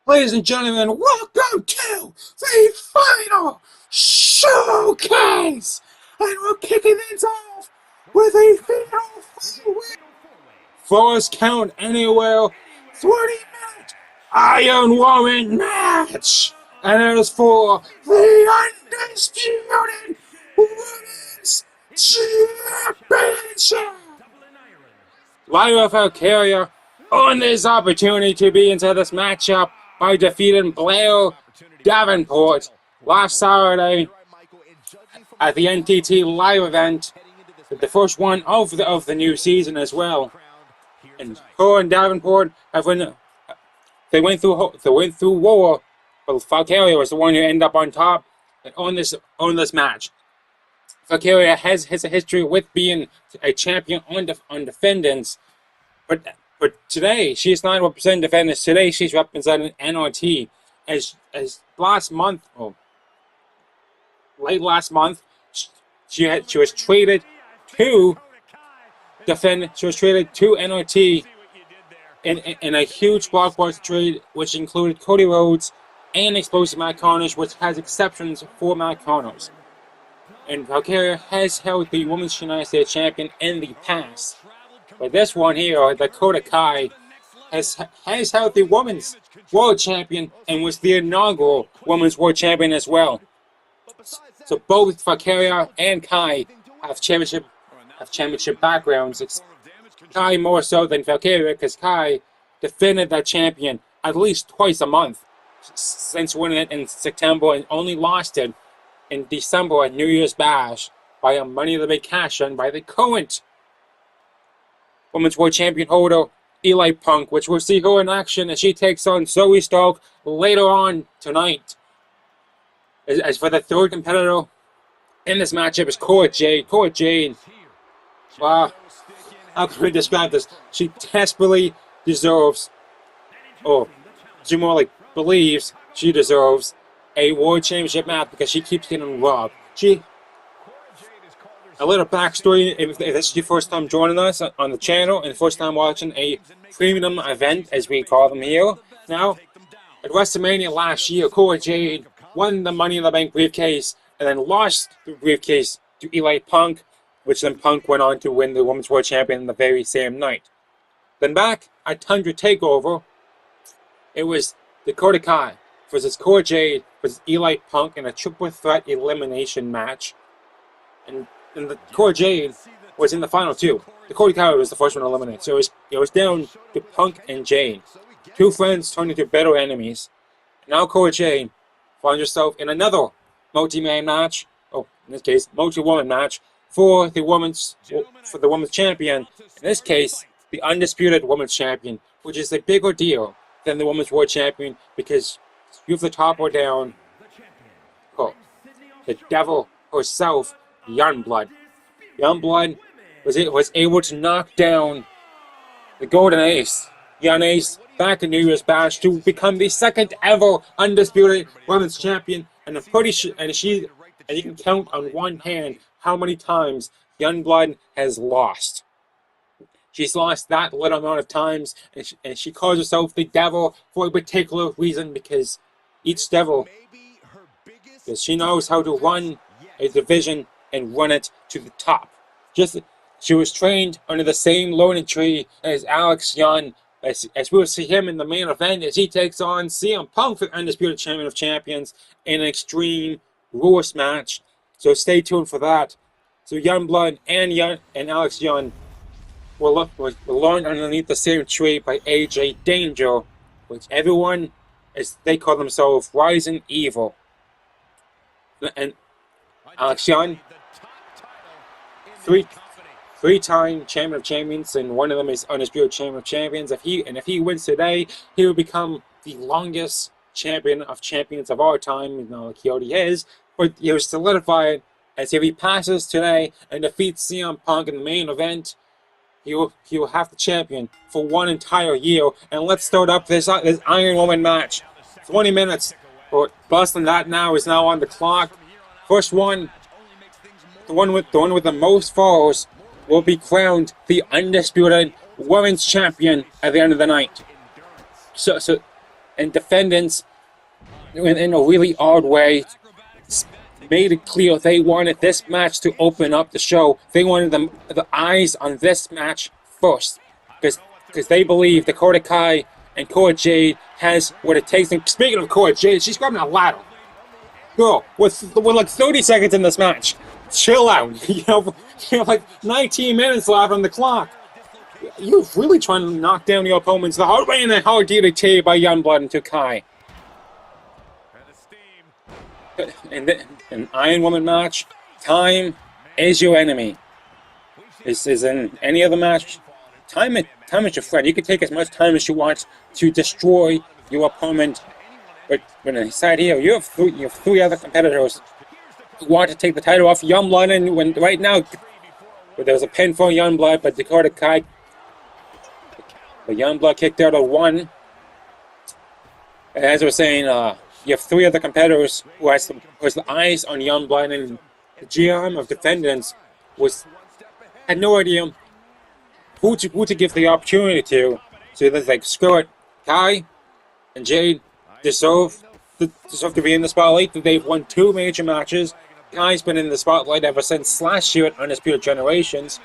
Ladies and gentlemen, welcome to the final showcase! And we're kicking things off with a fatal Force Count Anywhere 30-minute Iron Woman match! And it is for the Undisputed Women's Championship! Lyra Valkryria on this opportunity to be into this matchup by defeating Blair Davenport last Saturday at the NTT Live event, the first one of the new season as well. And her and Davenport went through war, but Valkryria was the one who ended up on top on this match. Valkryria has a history with being a champion on Defendence, but today she's not representing Defendance. Today she's representing NRT. As last month, late last month, she was traded to Defendance. She was traded to NRT in a huge blockbuster trade, which included Cody Rhodes and Explosive Matt Connors, which has exceptions for Matt Connors. And Valkryria has held the Women's United States Champion in the past. But this one here, Dakota Kai, has held the Women's World Champion and was the inaugural Women's World Champion as well. So both Valkryria and Kai have championship backgrounds. Kai more so than Valkryria, because Kai defended that champion at least twice a month since winning it in September, and only lost it in December at New Year's Bash by a Money in the Bank cash-in by the current Women's World Champion holder, Eli Punk, which we'll see her in action as she takes on Zoe Stark later on tonight. As for the third competitor in this matchup is Cora Jade. Cora Jade, wow, how can we describe this? She desperately deserves, or she more like believes she deserves, a World Championship match because she keeps getting robbed. A little backstory, if this is your first time joining us on the channel and first time watching a premium event, as we call them here. Now, at WrestleMania last year, Cora Jade won the Money in the Bank briefcase and then lost the briefcase to Eli Punk, which then Punk went on to win the Women's World Champion the very same night. Then back at Tundra TakeOver, it was Dakota Kai versus Cora Jade versus Eli Punk in a triple threat elimination match. And the Cora Jade was in the final two. Dakota Kai was the first one eliminated. So it was down to Punk and Jade. Two friends turned into bitter enemies. Now Cora Jade finds herself in another multi-man match, in this case, multi-woman match for the women's champion. In this case, the Undisputed Women's Champion, which is a bigger deal than the Women's World Champion because you have to top her down. The devil herself, Youngblood. Youngblood was able to knock down the Golden Ace, Young Ace, back in New Year's Bash to become the second ever Undisputed Women's Champion. And I'm pretty sure, and you can count on one hand how many times Youngblood has lost. She's lost that little amount of times, and she calls herself the devil for a particular reason, because each devil, because she knows how to run a division and run it to the top. She was trained under the same learning tree as Alex Young, as we'll see him in the main event as he takes on CM Punk for the Undisputed Champion of Champions in an Extreme Rules match. So stay tuned for that. So Youngblood and Alex Young will learn underneath the same tree by AJ Danger, which everyone, as they call themselves, Rising Evil. And Alex Young, three-time Champion of Champions, and one of them is Undisputed Champion of Champions. If he wins today, he will become the longest Champion of Champions of our time. Like he already is, but he was solidified as if he passes today and defeats CM Punk in the main event, he will have the champion for one entire year. And let's start up this Iron Woman match. 20 minutes, or busting that now, is now on the clock. First one, the one with the most falls, will be crowned the Undisputed Women's Champion at the end of the night. So and Defendence, in a really odd way, made it clear they wanted this match to open up the show. They wanted the eyes on this match first, because they believe Dakota Kai and Cora Jade has what it takes. And speaking of Cora Jade, she's grabbing a ladder. Girl, with like 30 seconds in this match, chill out. You have like 19 minutes left on the clock. You're really trying to knock down your opponents the hard way, and a hard DDT by Youngblood into Kai. And an Iron Woman match, time is your enemy. This is in any other match. Time is your friend. You can take as much time as you want to destroy your opponent. But when I side here, you have three other competitors who want to take the title off Youngblood, and when right now there was a pin for Youngblood, but Dakota Kai, but Youngblood kicked out of one. And as I was saying, you have three other competitors who has the eyes on Youngblood, and the GM of Defendence had no idea who to give the opportunity to. So they're like, screw it, Kai and Jade deserve to be in the spotlight. They've won 2 major matches. Kai's been in the spotlight ever since last year at Undisputed Generations,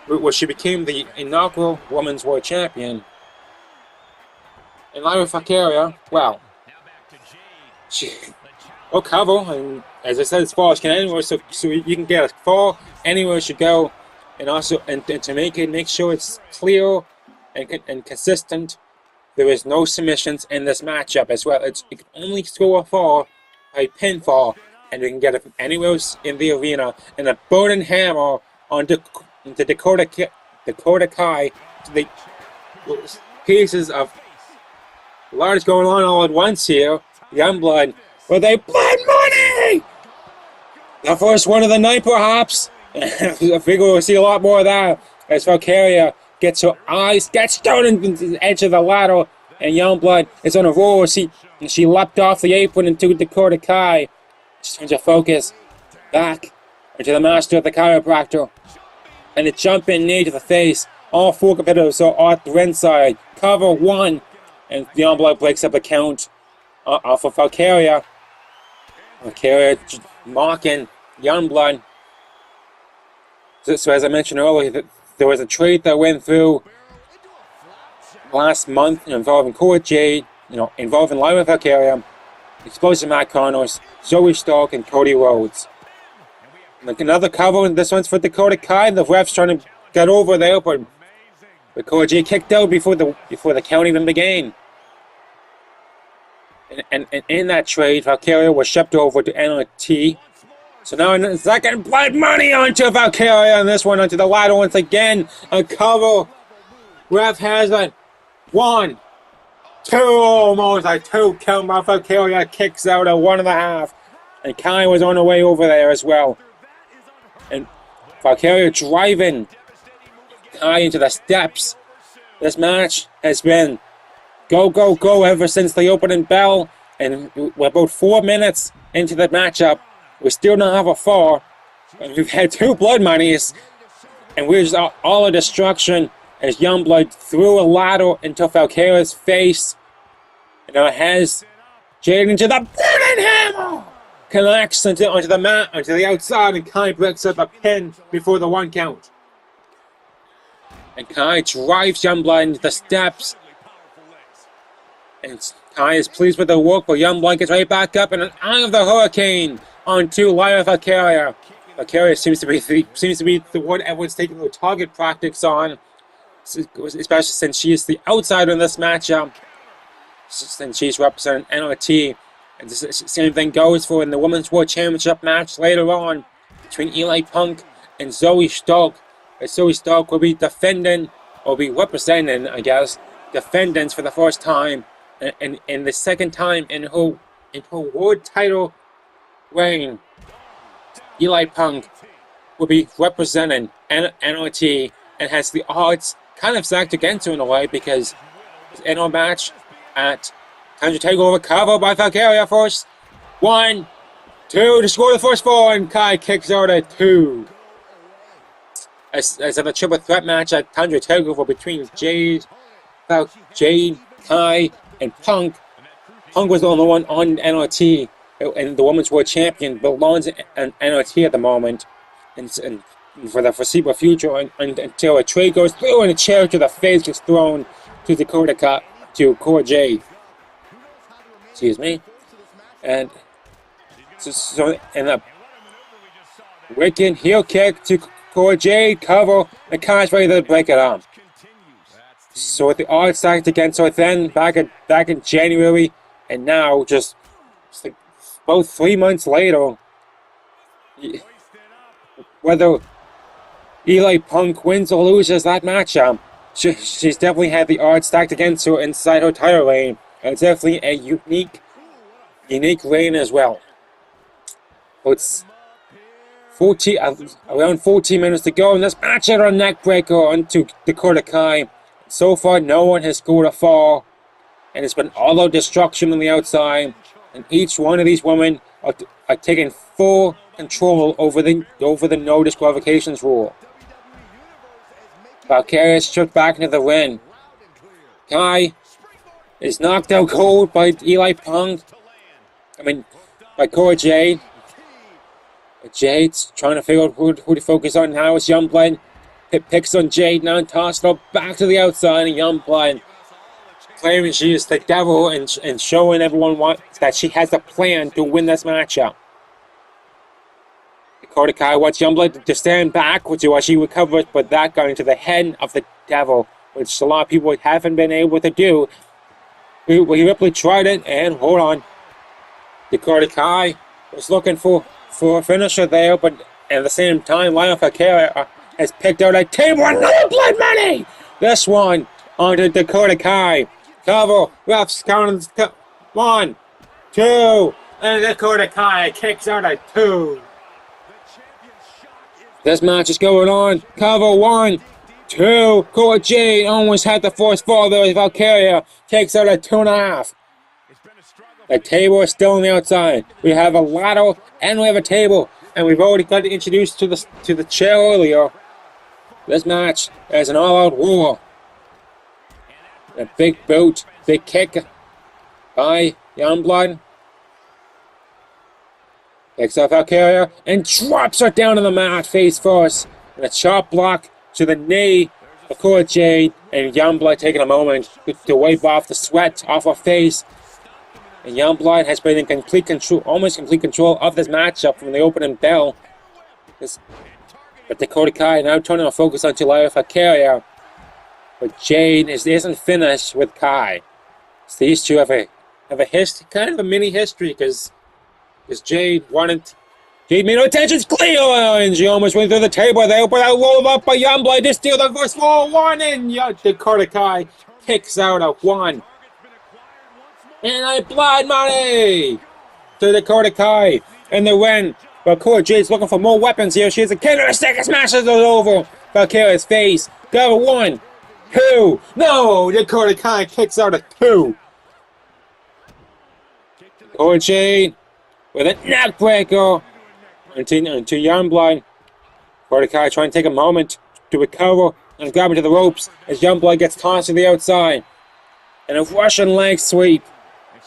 where she became the inaugural Women's World Champion. And Lyra Valkryria, well, she will cover, and as I said, as far as can anywhere, so you can get as far anywhere as you go, and also and to make sure it's clear and consistent. There is no submissions in this matchup as well. It can only score far by pinfall, and you can get it from anywhere in the arena. And a burning hammer on the Dakota Kai to the pieces of a lot is going on all at once here. Youngblood, where they blood money. The first one of the night, perhaps. I figure we'll see a lot more of that as Valkryria gets her eyes, gets down into the edge of the ladder, and Youngblood is on a roll. She leapt off the apron into Dakota Kai. She turns her focus back into the master of the chiropractor, and a jumping knee to the face. All 4 competitors are at the ringside. Cover 1, and Youngblood breaks up a count off of Valkryria. Valkryria mocking Youngblood. So as I mentioned earlier, there was a trade that went through last month involving Cora Jade, involving Lyra Valkryria, Explosive Matt Connors, Zoe Stark, and Cody Rhodes. Like another cover, and this one's for Dakota Kai. The refs trying to get over there, but Cora Jade kicked out before the count even began. And in that trade, Valkryria was shipped over to NXT. So now in the second, blood money onto Valkryria, and this one onto the ladder once again. A cover. Ref has it. 1, 2, almost a 2 count. Valkryria kicks out at 1.5. And Kai was on her way over there as well. And Valkryria driving Kai into the steps. This match has been go, go, go ever since the opening bell. And we're about 4 minutes into the matchup. We still don't have a fall. We've had 2 blood monies. And we're just all a destruction as Youngblood threw a ladder into Valkyrria's face. And now it has Jade into the burning hammer. Connects onto the mat, onto the outside, and Kai breaks up a pin before the 1 count. And Kai drives Youngblood into the steps. And Kai is pleased with the work, but Youngblood gets right back up, and an Eye of the Hurricane onto Lyra Valkryria. Valkryria seems to be the one everyone's taking the target practice on, especially since she is the outsider in this matchup, since she's representing NXT. And the same thing goes for in the Women's World Championship match later on between Eli Punk and Zoe Stark. Zoe Stark will be defending, or be representing, I guess, Defendance for the first time, and the second time in her world title reign. Eli Punk will be representing NXT and has the odds kind of stacked against her in a way, because in our match at Time to Takeover, cover by Valkryria first. 1, 2 to score the first 4, and Kai kicks out at 2. As in a triple threat match at Time to Takeover between Jade, Kai, and Punk. Punk was the only one on NRT, and the Women's World Champion belongs in NRT at the moment, and for the foreseeable future, until a trade goes through and a chair to the face gets thrown to Dakota Kai, to Cora Jade. Excuse me. And so and a wicked heel kick to Cora Jade, cover, and Kai's ready to break it up. So with the odds stacked against her then back in January, and now just like about 3 months later, whether Eli Punk wins or loses that matchup, she's definitely had the odds stacked against her inside her title reign, and it's definitely a unique reign as well. So it's around 14 minutes to go, and this match at our neck breaker onto Dakota Kai. So far, no one has scored a fall, and it's been all-out destruction on the outside. And each one of these women are taking full control over the no disqualifications rule. Valkryria is stripped back into the ring. Kai is knocked out cold by Eli Punk. By Cora Jade. Jade's trying to figure out who to focus on now. It's Youngblood. Picks on Jade now and tosses her back to the outside, and Youngblood claiming she is the devil and showing everyone that she has a plan to win this matchup. Dakota Kai wants Youngblood to stand back, which is why she recovers, but that got into the head of the devil, which a lot of people haven't been able to do. Ripley tried it, and hold on. Dakota Kai was looking for a finisher there, but at the same time, Lyra Valkryria has picked out a table and another blood money! This one onto Dakota Kai. Cover, refs counting 1, 2, and Dakota Kai kicks out a 2. This match is going on. Cover 1, 2. Cora Jade almost had the force fall there. Valkryria takes out a 2.5. The table is still on the outside. We have a ladder and we have a table, and we've already got introduced to the chair earlier. This match is an all-out war. A big boot, big kick by Youngblood. Picks up Valkryria and drops her down to the mat face first. And a chop block to the knee of Cora Jade, and Youngblood taking a moment to wipe off the sweat off her face. And Youngblood has been in complete control, almost complete control of this matchup from the opening bell. But Dakota Kai now turning our focus onto Lyra Valkryria. But Jade isn't finished with Kai. So these two have a history, kind of a mini history, because Jade made no attention, clear, and she almost went through the table there, but I rolled up by Youngblood to steal the first 4-1, and Dakota Kai kicks out a 1. And a blood money to Dakota Kai in the win. But Cora Jade's looking for more weapons here. She has a killer stick and smashes it over Valkyria's face. Cover 1, 2. No! Dakota Kai kicks out a 2. Cora Jade with a neck breaker into Youngblood. Dakota Kai trying to take a moment to recover and grab into the ropes as Youngblood gets tossed to the outside. And a Russian leg sweep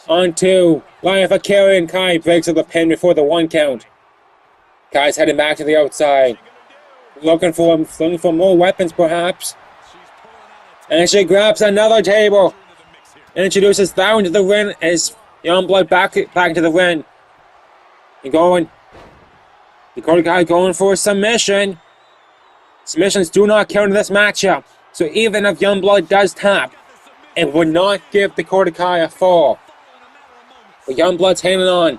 onto Lyra Valkryria, and Kai breaks up the pin before the 1 count. Kai's heading back to the outside, looking for more weapons perhaps. And she grabs another table and introduces down to the ring as Youngblood back into the ring. And Dakota Kai going for a submission. Submissions do not count in this matchup. So even if Youngblood does tap, it would not give Dakota Kai a fall. But Youngblood's hanging on.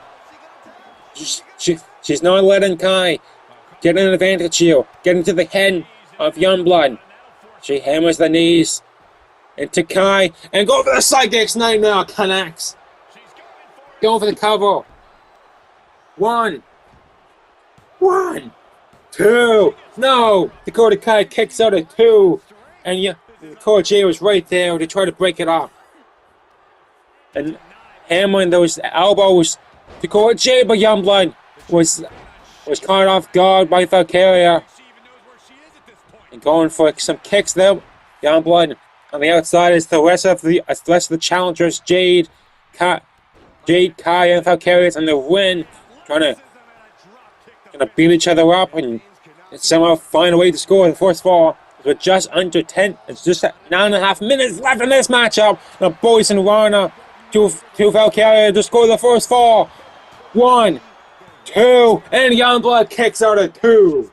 She's not letting Kai get an advantage here. Getting to the head of Youngblood. She hammers the knees into Kai and go for the Psychic's Nightmare. Connects. Going for the cover. 1, 2. No! Dakota Kai kicks out a 2. And Cora Jade was right there to try to break it off. And hammering those elbows to Cora Jade, but Youngblood was caught off guard by Valkryria. And going for some kicks there. Youngblood On the outside is the rest of the challengers, Jade, Kai, and Valkyria on the win, trying to beat each other up and somehow find a way to score the first fall. With just under 10, it's just 9.5 minutes left in this matchup. The boys and Rana to Valkyria to score the first fall. 1, 2, and Youngblood kicks out at 2.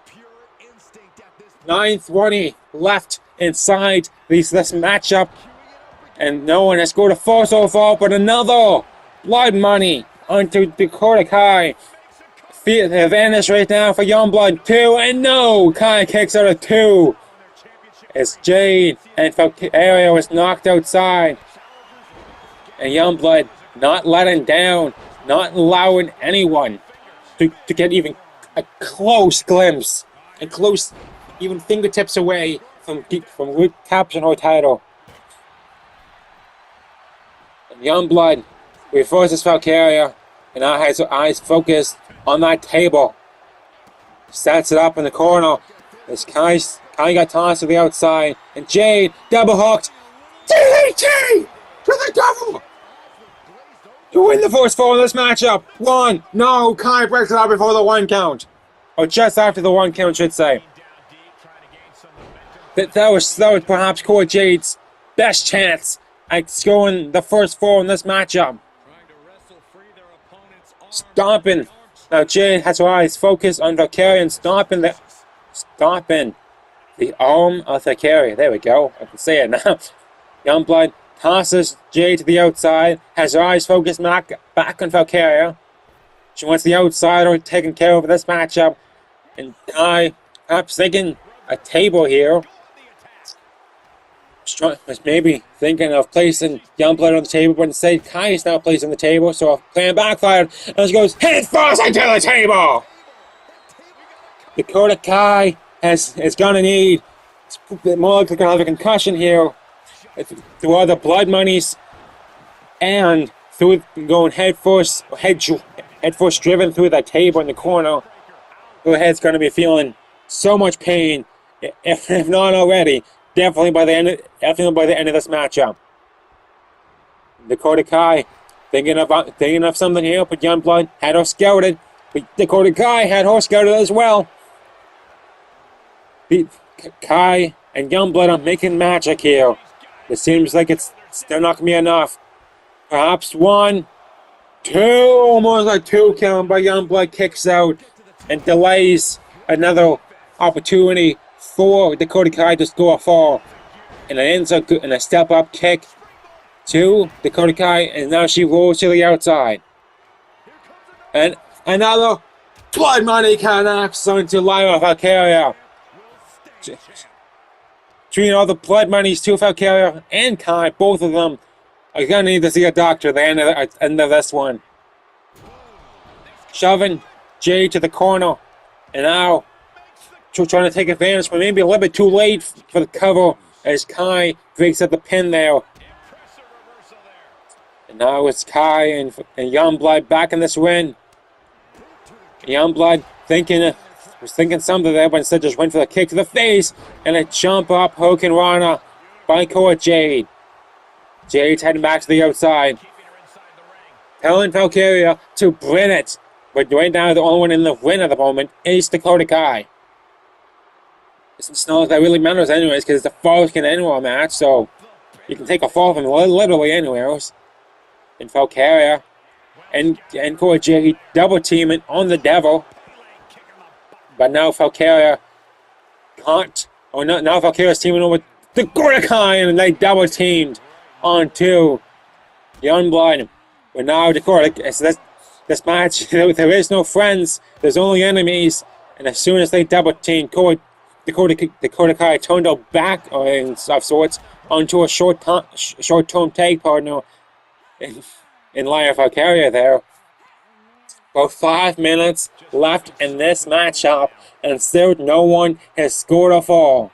9:20 left inside this matchup, and no one has scored a fall so far, but another blood money onto Dakota Kai. The advantage right now for Youngblood. 2, and no, Kai kicks out at 2. As Jade and Valkyria was knocked outside. And Youngblood not letting down, not allowing anyone to get even a close glimpse, a close, even fingertips away from capturing her title. And Youngblood reverses Valkyria and now has her eyes focused on that table. Sets it up in the corner as Kai got tossed to the outside, and Jade double hooked. DDT to the devil to win the first fall in this matchup. 1, no, Kai breaks it out before the 1 count, or just after the 1 count, should say. That was perhaps Cora Jade's best chance at scoring the first fall in this matchup. Stomping. Now Jade has her eyes focused on Valkyria and stomping the arm of Valkyria. There we go. I can say it now. Youngblood tosses Jade to the outside, has her eyes focused back on Valkyria. She wants the outsider taken care of this matchup. And Kai, perhaps thinking a table here, was maybe thinking of placing Youngblood on the table, but instead Kai is now placed on the table, so her plan backfired, and she goes head first into the table! Dakota Kai is going to need, more likely going to have a concussion here, through all the blood monies, and through going head first driven through that table in the corner. Her head's going to be feeling so much pain, if not already. Definitely by the end of this matchup. Dakota Kai thinking of something here, but Youngblood had her scouted. But Dakota Kai had her scouted as well. Kai and Youngblood are making magic here. It seems like it's still not gonna be enough. Perhaps 1, 2, almost like 2 count, but Youngblood kicks out and delays another opportunity for Dakota Kai to score a fall, and it ends up in a step-up kick to Dakota Kai, and now she rolls to the outside. And another blood money connects onto Lyra Valkryria. Between all the blood monies to Valkryria and Kai, both of them are gonna need to see a doctor at the end of this one. Shoving Jade to the corner, and now trying to take advantage, but maybe a little bit too late for the cover as Kai breaks up the pin there. And now it's Kai and Youngblood back in this win. Youngblood was thinking something there, but instead just went for the kick to the face and a jump up hook and Rana by Cora Jade. Jade's heading back to the outside, telling Valkyria to bring it. But right now the only one in the win at the moment is Dakota Kai. It's not like that really matters anyways, because the falls can end a match, so you can take a fall from literally anywhere else. And Valkyria and Cora Jade double teaming on the devil. But now Valkyria can't, or no, now Valkyria's teaming over Dakota Kai, and they double teamed onto Youngblood. But now Dakota, so this match, there is no friends, there's only enemies, and as soon as they double team, Dakota Kai turned her back of sorts onto a short-term tag partner in Lyra Valkryria there. About 5 minutes left in this matchup, and still no one has scored a fall.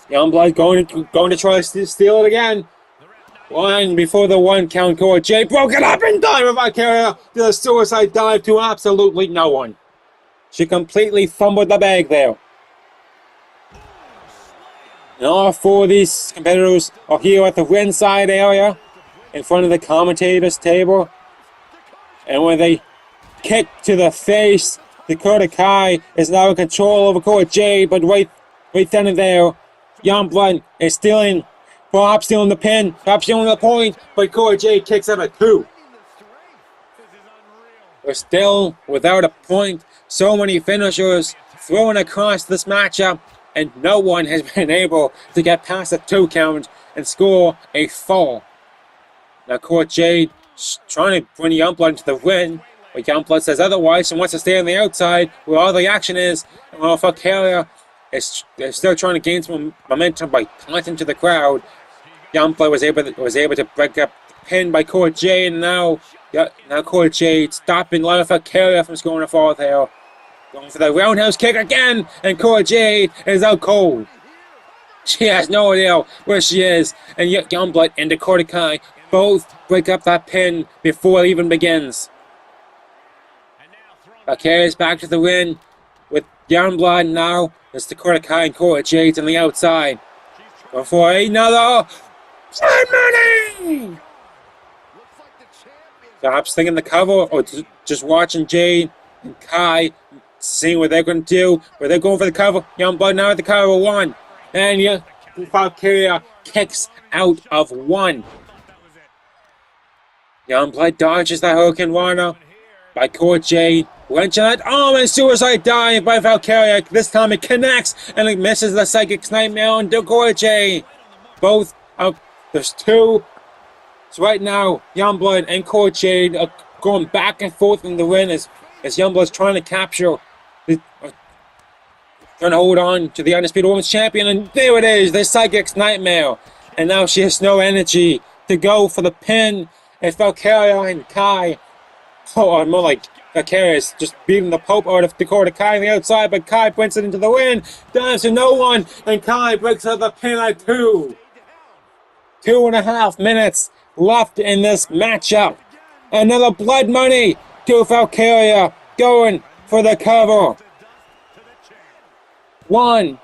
Youngblood going to try to steal it again. One before the 1 count. Cora Jade broke it up in time with Valkryria to the suicide dive to absolutely no one. She completely fumbled the bag there. And all four of these competitors are here at the ringside area in front of the commentators table. And when they kick to the face, Dakota Kai is now in control over Cora Jade, but right then and there, Youngblood is stealing the pin, perhaps stealing the point, but Cora Jade kicks out at 2. We're still without a point. So many finishers thrown across this matchup, and no one has been able to get past a 2 count and score a 4. Now Cora Jade trying to bring Youngblood into the win, but Youngblood says otherwise and wants to stay on the outside where all the action is. And while Valkryria is still trying to gain some momentum by taunting to the crowd, Youngblood was able to break up the pin by Cora Jade, and now Cora Jade stopping Lyra Valkryria from scoring a 4th here. Going for the roundhouse kick again, and Cora Jade is out cold. She has no idea where she is, and yet Youngblood and Dakota Kai both break up that pin before it even begins. Valkryria is back to the ring with Youngblood now. It's Dakota Kai and Cora Jade on the outside. Going for another money! Perhaps thinking the cover, or just watching Jade and Kai, seeing what they're going to do, where they're going for the cover. Youngblood now at the cover 1. And Valkryria kicks out of 1. Youngblood dodges the Hurricane Rana by Cora Jade. Wrench on that and suicide dive by Valkryria. This time it connects and it misses the Psychic's Nightmare on Dakota Jade. Both out. There's 2. So right now, Youngblood and Cora Jade are going back and forth in the ring as Youngblood's trying to capture, trying to hold on to the Undisputed Women's Champion. And there it is, the Psychic's Nightmare. And now she has no energy to go for the pin. And Valkryria and Kai, or more like Valkryria is just beating the Pope out of Dakota Kai on the outside, but Kai brings it into the win, dives to no one, and Kai breaks out the pin at 2. 2.5 minutes left in this matchup. Another blood money to Valkryria, going for the cover. 1,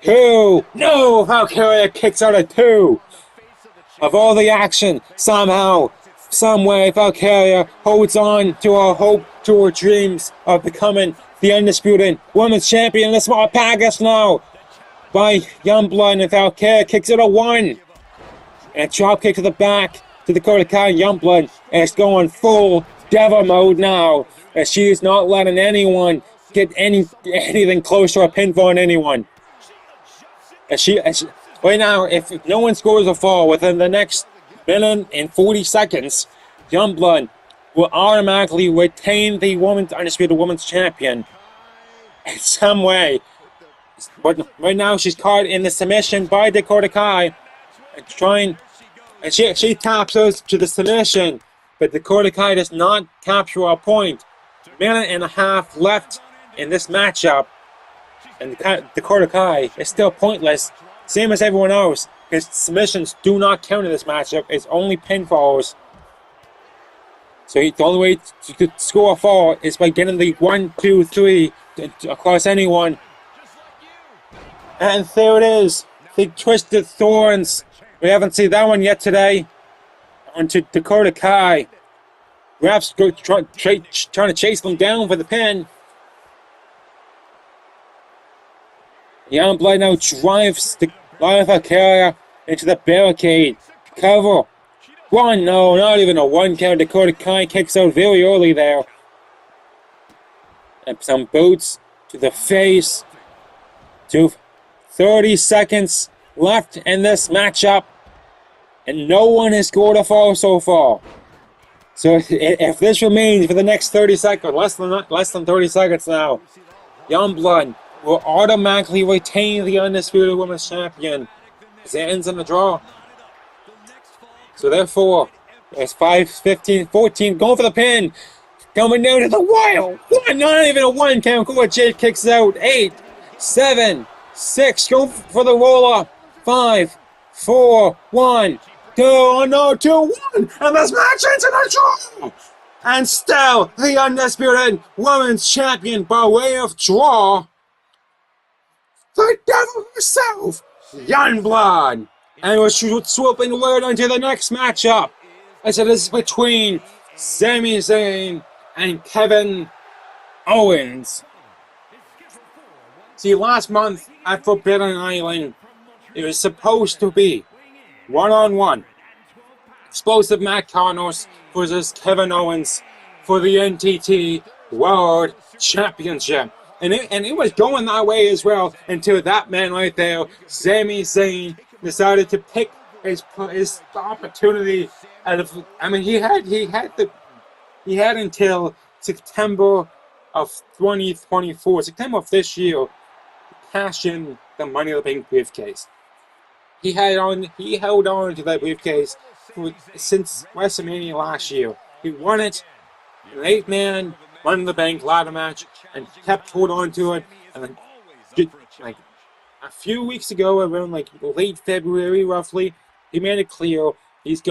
2, no! Valkryria kicks out at 2. Of all the action, somehow, someway, Valkryria holds on to her hope, to her dreams of becoming the Undisputed Women's Champion in the small package now. By Youngblood, and Valkryria kicks it a 1. And a drop kick to the back to Dakota Kai and Youngblood. And it's going full devil mode now, as she is not letting anyone get anything close to a pinfall on anyone. Right now, if no one scores a fall within the next minute and 40 seconds, Youngblood will automatically retain the Undisputed Women's Champion in some way. But right now, she's caught in the submission by Dakota Kai. And she taps us to the submission, but Dakota Kai does not capture a point. 1.5 minutes left in this matchup, and Dakota Kai is still pointless, same as everyone else, because submissions do not count in this matchup. It's only pinfalls. So the only way to score a fall is by getting the 1, 2, 3 across anyone. And there it is, the Twisted Thorns. We haven't seen that one yet today. On to Dakota Kai. Refs trying to chase them down for the pin. Youngblood now drives the Lyra Valkryria into the barricade. Cover. 1, no, not even a 1 count. Dakota Kai kicks out very early there. And some boots to the face. 30 seconds left in this matchup. And no one has scored a fall so far. So if this remains for the next 30 seconds, less than 30 seconds now, Youngblood will automatically retain the Undisputed Women's Champion. It ends in a draw. So therefore, it's 5, 15, 14, going for the pin. Coming down to the wire. 1, not even a 1 count. Cora Jade kicks out. 8, 7, 6, go for the roll-up. 5, 4, 1, 2, oh no, 2, 1, and this match ends in a draw! And still, the Undisputed Women's Champion by way of draw, the devil herself, Youngblood. And we're swooping right onto the next matchup. As it is between Sami Zayn and Kevin Owens. See, last month at Forbidden Island, it was supposed to be one-on-one. Explosive Matt Connors versus Kevin Owens for the NTT World Championship. And it was going that way as well until that man right there, Sami Zayn, decided to pick his opportunity out of. I mean, he had until September of 2024, September of this year, to cash in the Money in the Bank briefcase. He held on to that briefcase since WrestleMania last year. He won it in an 8-man Money in the Bank ladder match and kept holding on to it. And then, like a few weeks ago, around like late February, roughly, he made it clear he's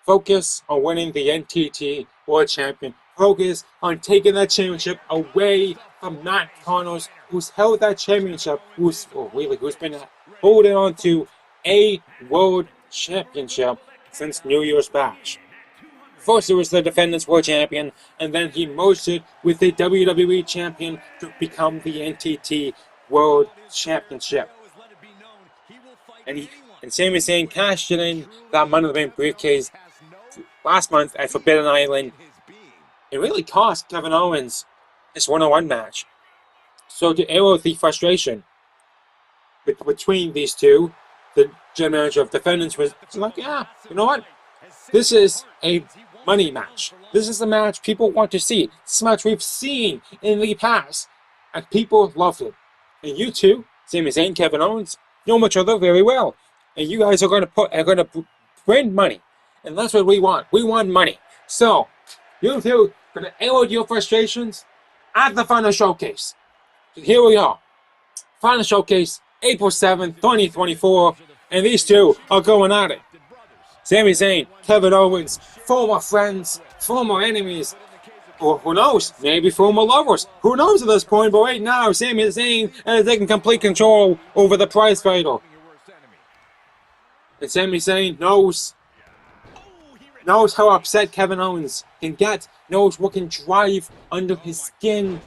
focused on winning the NTT World Champion. Focus on taking that championship away from Matt Connors, who's held that championship, who's been holding on to a World Championship since New Year's Bash. First, it was the Defendence World Champion, and then he merged it with the WWE Champion to become the NTT World Championship. And Sami Zayn cashed in that Money in the Bank briefcase last month at Forbidden Island. It really cost Kevin Owens this one-on-one match. So to air out the frustration between these two, the general manager of Defendence was like, yeah, you know what? This is a money match. This is a match people want to see. This is a match we've seen in the past, and people love it. And you two, Sami Zayn, Kevin Owens, know each other very well, and you guys are going to bring money, and that's what we want. We want money. So you two are going to air out your frustrations at the Final Showcase. So here we are. Final Showcase, April 7th, 2024, and these two are going at it. Sami Zayn, Kevin Owens, former friends, former enemies, or who knows, maybe former lovers. Who knows at this point, but right now, Sami Zayn is taking complete control over the prize fighter. And Sami Zayn knows how upset Kevin Owens can get, knows what can drive under his skin,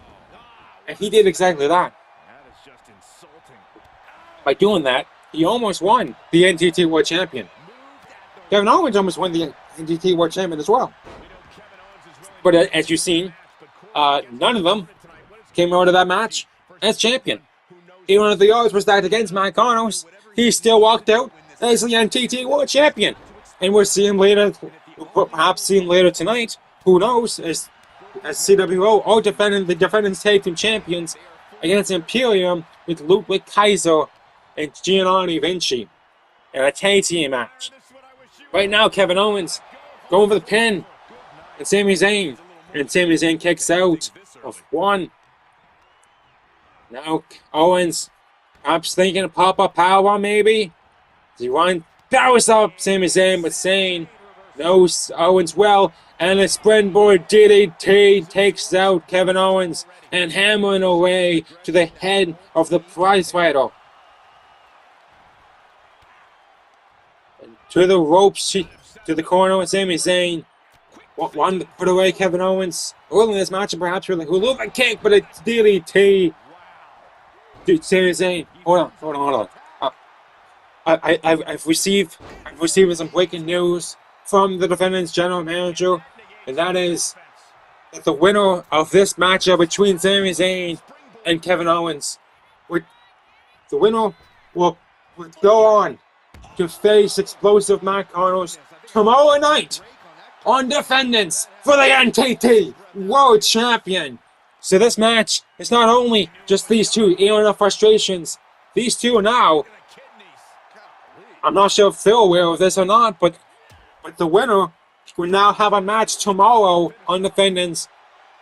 and he did exactly that. By doing that, he almost won the NTT World Champion. Kevin Owens almost won the NTT World Champion as well. But as you've seen, none of them came out of that match as champion. Even if the odds were stacked against Matt Connors, he still walked out as the NTT World Champion. And we'll see him later, perhaps see him later tonight, who knows, as CWO or the Defendence Tag Team Champions against Imperiam with Ludwig Kaiser and Gianni Vinci in a tag team match. Right now, Kevin Owens going for the pin, and Sami Zayn kicks out of one. Now Owens, perhaps thinking of pop-up powerbomb maybe. Does he run? Powers up Sami Zayn, but Zayn knows Owens well, and a springboard DDT takes out Kevin Owens and hammering away to the head of the prize fighter. To the ropes, to the corner, and Sami Zayn wanted to put away Kevin Owens early in this match, and perhaps with a hula kick, but it's DDT. Dude, Sami Zayn, hold on. I've received some breaking news from the Defendance General Manager, and that is that the winner of this matchup between Sami Zayn and Kevin Owens, the winner will go on to face explosive Matt Connors tomorrow night on Defendance for the NTT World Champion. So this match is not only just these two airing their frustrations. These two are now, I'm not sure if they're aware of this or not, but the winner will now have a match tomorrow on Defendance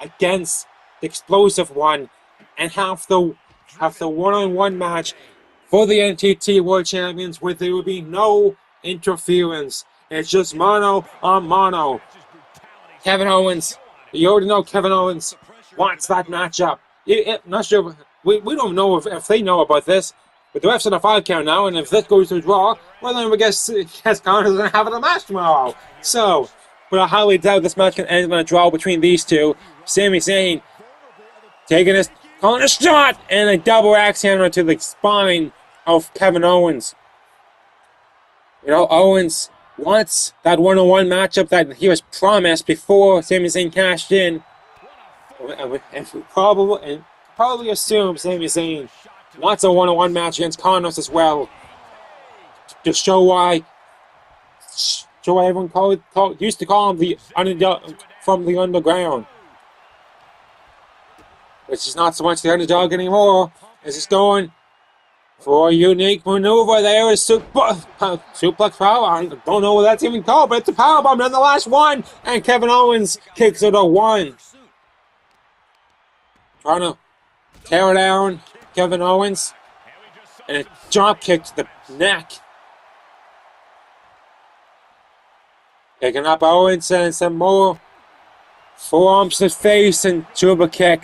against the explosive one, and have the one-on-one match for the NTT World Champions, where there will be no interference. It's just mono on mono. Kevin Owens, you already know Kevin Owens wants that matchup. Not sure we don't know if they know about this, but the ref's on a 5 count now, and if this goes to a draw, well then we guess Connor's going to have a match tomorrow. So, but I highly doubt this match can end in a draw between these two. Sami Zayn taking this, calling a shot, and a double axe hammer to the spine of Kevin Owens. You know, Owens wants that one-on-one matchup that he was promised before Sami Zayn cashed in. And we probably assume Sami Zayn wants a one-on-one match against Connors as well. To show why everyone used to call him from the underground. Which is not so much the underdog anymore. It's just going for a unique maneuver there. Is suplex power. I don't know what that's even called, but it's a powerbomb on the last one. And Kevin Owens kicks it a 1. Trying to tear down Kevin Owens. And a drop kick to the neck. Picking up Owens and some more forearms to his face and super kick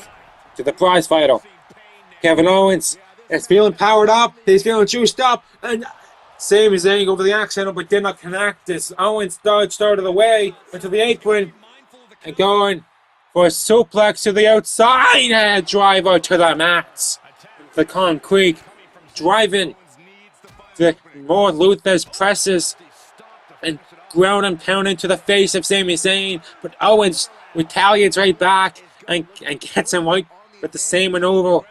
to the prize fighter. Kevin Owens is feeling powered up. He's feeling juiced up. And Sami Zayn over the axe handle, but did not connect as Owens dodged out of the way into the apron. And going for a suplex to the outside. And driver to the mats. The concrete. Driving the more Luther's presses. And ground and pound into the face of Sami Zayn. But Owens retaliates right back and gets him right with the same maneuver.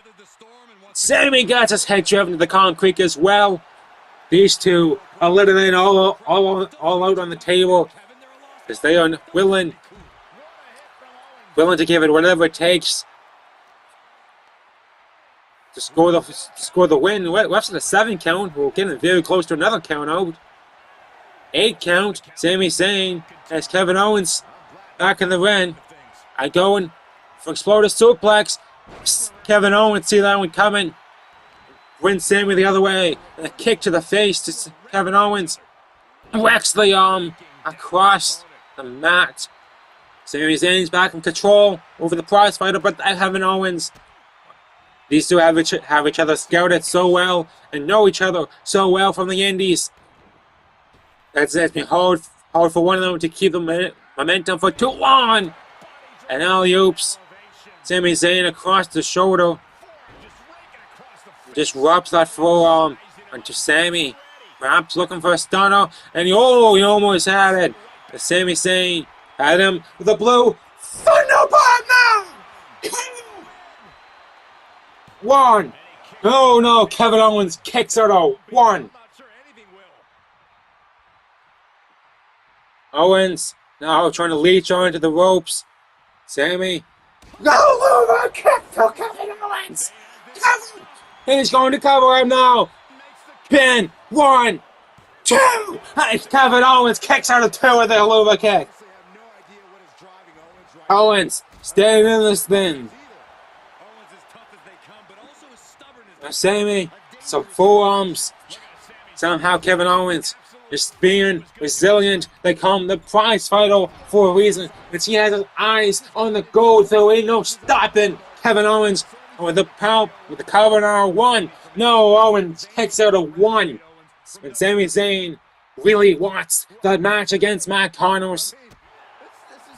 Sami gets his head driven to the concrete as well. These two are literally all out on the table as they are willing to give it whatever it takes to score the win. We're up to the 7 count. We're getting very close to another count out. 8 count. Sami Zayn has Kevin Owens back in the ring. And going for explosive suplex. Kevin Owens see that one coming. Wins Sami the other way. And a kick to the face to Kevin Owens. Whacks the arm across the mat. Sami Zayn's back in control over the prize fighter, but Kevin Owens. These two have each other scouted so well and know each other so well from the indies. It's been hard for one of them to keep the momentum for too long. And alley-oops. Sami Zayn across the shoulder. Just rubs that forearm onto Sami. Perhaps looking for a stunner. And he almost had it. But Sami Zayn had him with a blue Thunderbomb now! 1. Oh no, Kevin Owens kicks out a 1. Owens now trying to leech onto the ropes. Sami. No, over kick to Kevin Owens. Kevin. And he's going to cover him now. Pin. 1, 2. Kevin Owens kicks out of 2 with the Luva kick. Owens staying in this thing. Now Sami, some forearms. Somehow Kevin Owens just being resilient. They call him the prize fighter for a reason. And he has his eyes on the gold, so ain't no stopping Kevin Owens with the cover now. 1. No, Owens kicks out a 1. And Sami Zayn really wants that match against Matt Connors.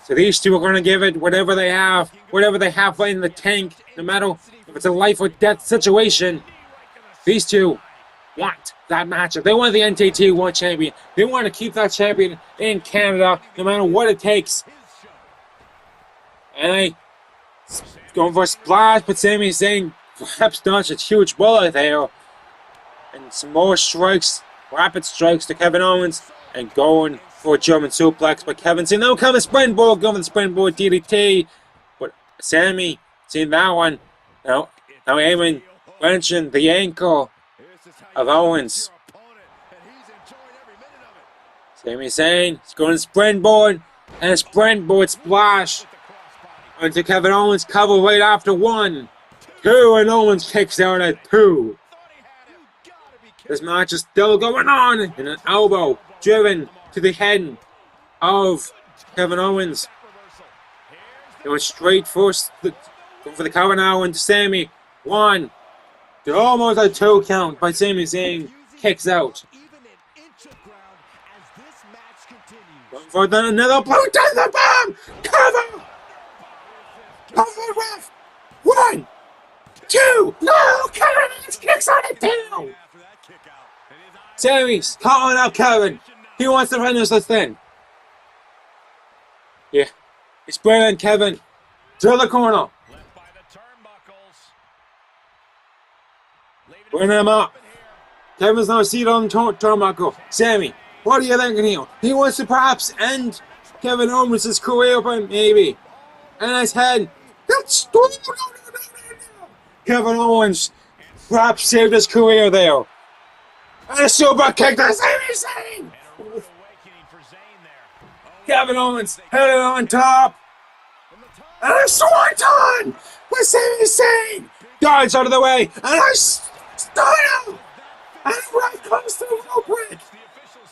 So these two are going to give it whatever they have in the tank, no matter if it's a life or death situation. These two want that matchup. They want the NTT World Champion. They want to keep that champion in Canada, no matter what it takes. And they going for a splash, but Sami Zayn perhaps dodged a huge bullet there. And some more strikes, rapid strikes to Kevin Owens, and going for a German suplex. But Kevin Zayn, now coming springboard, going for the springboard DDT. But Sami seen that one. Now aiming, wrenching the ankle of Owens. Sami Zayn is going to springboard, and a springboard splash onto Kevin Owens. Cover right after 1, 2, and Owens kicks out at 2. This match is still going on, and an elbow driven to the head of Kevin Owens. Going straight for the cover now into Sami. 1, Almost a 2 count, but Sami Zayn kicks out. For another blue down the bomb! Cover! Cover, ref! 1, 2, no! Kevin kicks on it down! Sami's calling out Kevin. He wants to finish this thing. Yeah. He's bringing Kevin to the corner. Bring him up. Kevin's now seated on the turnbuckle. Sami, what are you thinking here? He wants to perhaps end Kevin Owens' career, maybe. And his head. No. Kevin Owens perhaps saved his career there. And a super kick to Sami Zayn. Kevin Owens headed on top. And a swanton with Sami Zayn. Guards out of the way. And I style. And right comes the rope break.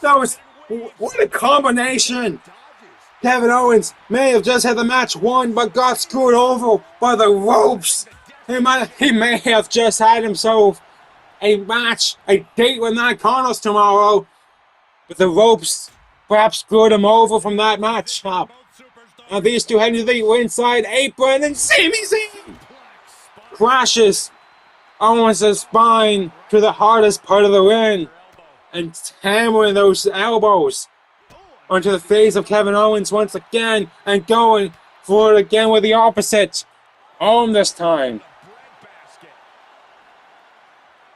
That was, what a combination. Kevin Owens may have just had the match won, but got screwed over by the ropes. He may have just had himself a match, a date with Matt Connors tomorrow, but the ropes perhaps screwed him over from that match. Now these two head to the inside apron, and Sami Zayn crashes Owens' spine to the hardest part of the ring and hammering those elbows onto the face of Kevin Owens once again and going for it again with the opposite arm this time.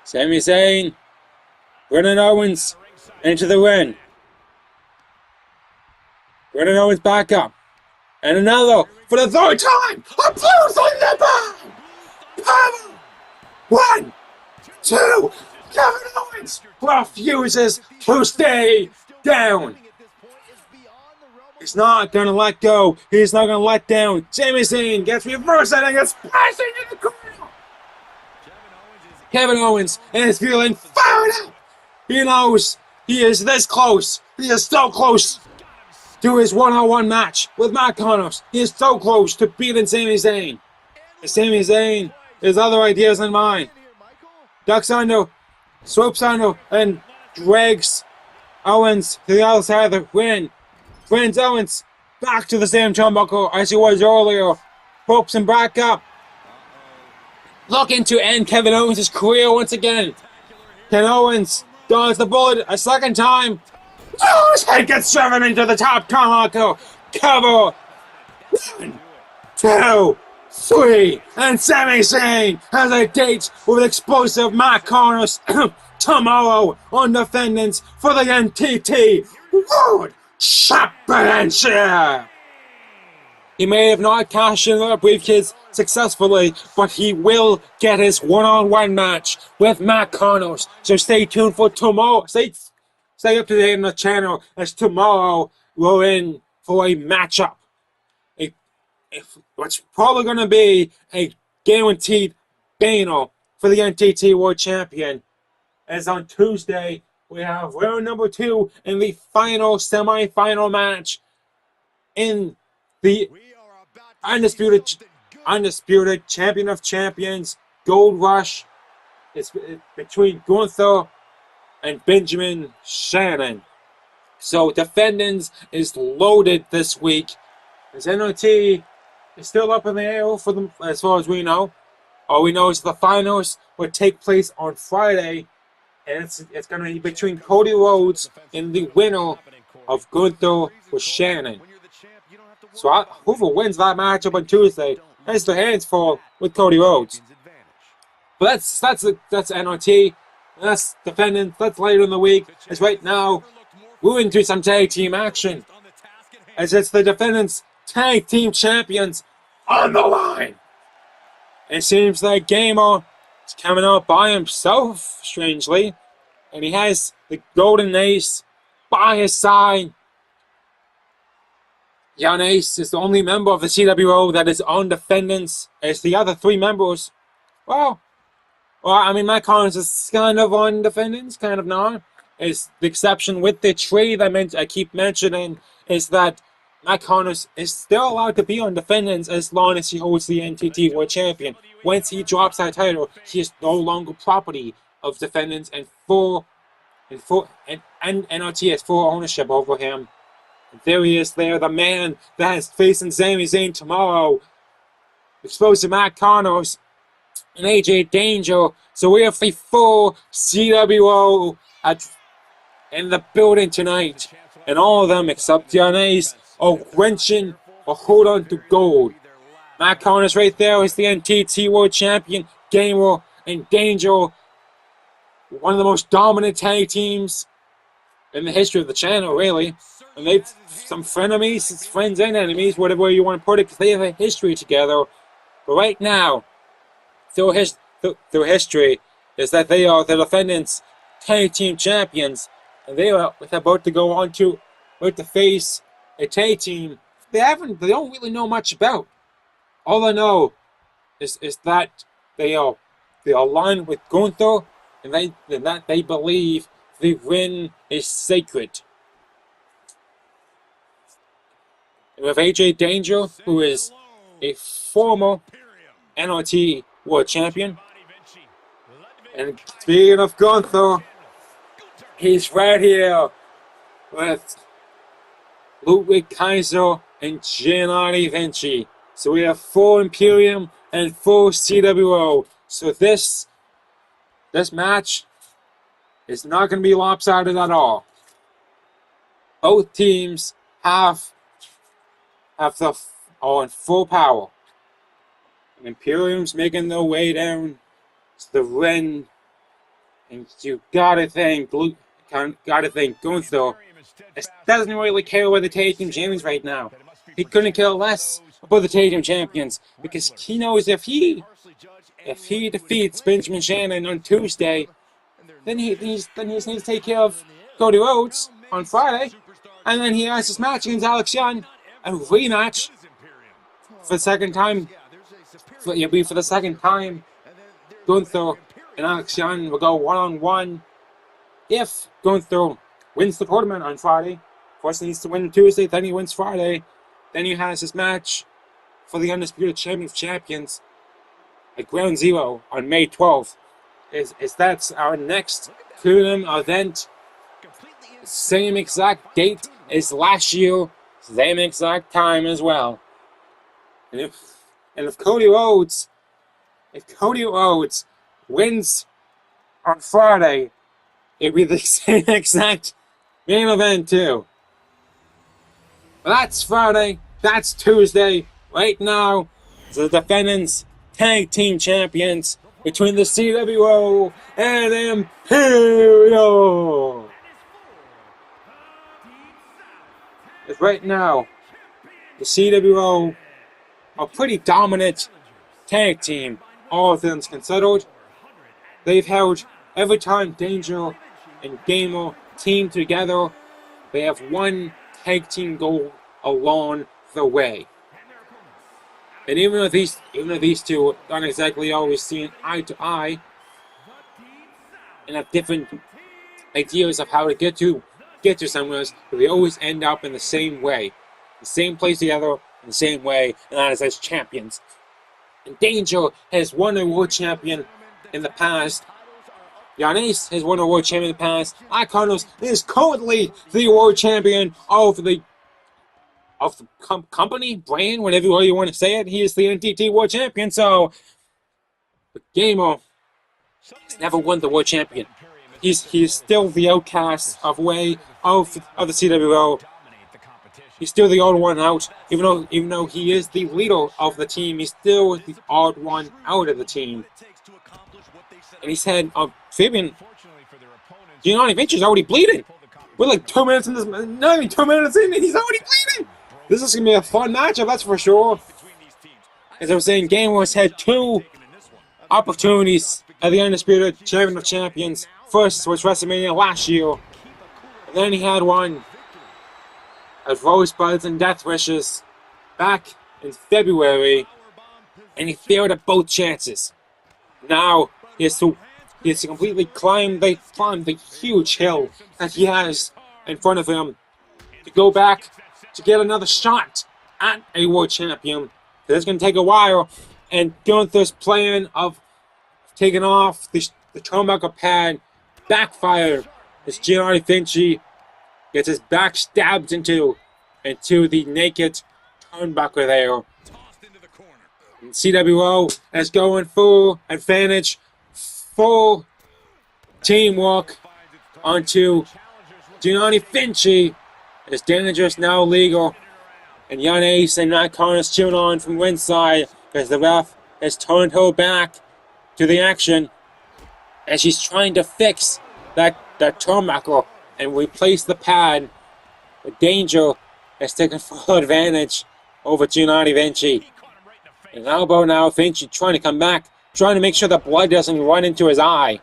Sami Zayn bringing Owens into the ring. Bringing Owens back up. And another for the 3rd time. A blue thunderbomb! Power! 1, 2, Kevin Owens refuses to stay down. He's not going to let go. He's not going to let down. Sami Zayn gets reversed and gets pressing in the corner. Kevin Owens is feeling fired up. He knows he is this close. He is so close to his one-on-one match with Matt Connors. He is so close to beating Sami Zayn. And Sami Zayn has other ideas in mind. Ducks under, swoops under, and drags Owens to the other side of the ring. Brings Owens back to the same turnbuckle as he was earlier. Hooks him back up. Looking to end Kevin Owens' career once again. Ken Owens dodges the bullet a second time. Oh, his head gets driven into the top turnbuckle. Cover. 1, 2, 3. And Sami Zayn has a date with explosive Matt Connors tomorrow on Defendence for the NTT World Championship. He may have not cashed in the briefcase successfully, but he will get his one-on-one match with Matt Connors. So stay tuned for tomorrow. Stay up to date on the channel, as tomorrow we're in for a matchup. What's probably going to be a guaranteed banner for the NTT World Champion. As on Tuesday, we have round number 2 in the final semi-final match in the Undisputed Champion of Champions Gold Rush. It's between Gunther and Benjamin Shannon. So Defendence is loaded this week. As NOT is still up in the air for them, as far as we know. All we know is the finals will take place on Friday, and it's going to be between Cody Rhodes and the winner of Gunther with Shannon. So whoever wins that matchup on Tuesday has their hands full with Cody Rhodes. But that's NRT. That's Defendant. That's later in the week. As right now, we're into some tag team action, as it's the Defendant's Tag Team Champions on the line. It seems like Gamer is coming out by himself, strangely, and he has the Golden Ace by his side. Young Ace is the only member of the CWO that is on Defendance, as the other 3 members, well, I mean, Matt Connors is kind of on Defendance, kind of not. Is the exception with the trade I keep mentioning is that Matt Connors is still allowed to be on Defendence as long as he holds the NTT World Champion. Once he drops that title, he is no longer property of Defendence and NRT has full ownership over him. And there he is there, the man that is facing Sami Zayn tomorrow. Exposed to Matt Connors and AJ Danger. So we have the full CWO in the building tonight. And all of them except Giannis are wrenching or hold on to gold. Matt Connors right there is the NTT World Champion. Gamer and Danger. One of the most dominant tag teams in the history of the channel, really. And they've some frenemies, friends and enemies, whatever way you want to put it, because they have a history together. But right now, through history, is that they are the Defendence Tag Team Champions. And they are about to go on to face a tag team they don't really know much about. All I know is that they are aligned with Gunther, and that they believe the win is sacred. And with AJ Danger, who is a former NRT World Champion, and speaking of Gunther, he's right here with Ludwig Kaiser and Gianni Vinci. So we have full Imperium and full CWO. So this match is not going to be lopsided at all. Both teams are in full power. And Imperium's making their way down to the ring, and you gotta think Gunther doesn't really care where the tag team champions right now. He couldn't care less about the tag team champions because he knows if he defeats Benjamin Shannon on Tuesday, then he just needs to take care of Cody Rhodes on Friday, and then he has his match against Alex Young, a rematch for the second time. For the second time, Gunther and Alex Young will go one-on-one. If Gunther wins the tournament on Friday, first he needs to win Tuesday, then he wins Friday, then he has his match for the Undisputed Champions at Ground Zero on May 12th. That's our next Imperium event. Same exact date as last year, same exact time as well. And if Cody Rhodes wins on Friday, it'll be the same exact main event too. But that's Friday, that's Tuesday. Right now, the Defendence Tag Team Champions between the CWO and Imperium. Because right now, the CWO are pretty dominant tag team, all things considered. They've held every time Danger and Gamer team together, they have one tag team goal along the way. And even though these two aren't exactly always seen eye to eye and have different ideas of how to get to somewhere, but they always end up in the same way, the same place together in the same way, and that is as champions. And Danger has won a world champion in the past. Giannis has won a world champion in the past. Connors is currently the world champion of the company, brand, whatever way you want to say it. He is the NTT world champion. So, but Gamer has never won the world champion. He's still the outcast of the CWO. He's still the odd one out, even though he is the leader of the team. He's still the odd one out of the team. And he said, Fabian, Gianni Vinci already bleeding. We're like 2 minutes in this, not even 2 minutes in, and he's already bleeding. This is gonna be a fun matchup, that's for sure. As I was saying, Gamer has had two opportunities at the Undisputed Champion of Champions. First was WrestleMania last year, and then he had one at Rosebuds and Death Wishes back in February, and he failed at both chances. Now he has to completely climb the huge hill that he has in front of him to go back to get another shot at a world champion. It's going to take a while. And Gunther's plan of taking off the turnbuckle pad backfired as Gianni Vinci gets his back stabbed into the naked turnbuckle there. And CWO is going full advantage, full teamwork onto Gianni Vinci. It's dangerous, now legal. And Jan Ace and Matt Connors cheering on from ringside as the ref has turned her back to the action. And she's trying to fix that turnbuckle and replace the pad. The Danger has taken full advantage over Gianni Vinci. And elbow now, Vinci trying to come back, trying to make sure the blood doesn't run into his eye.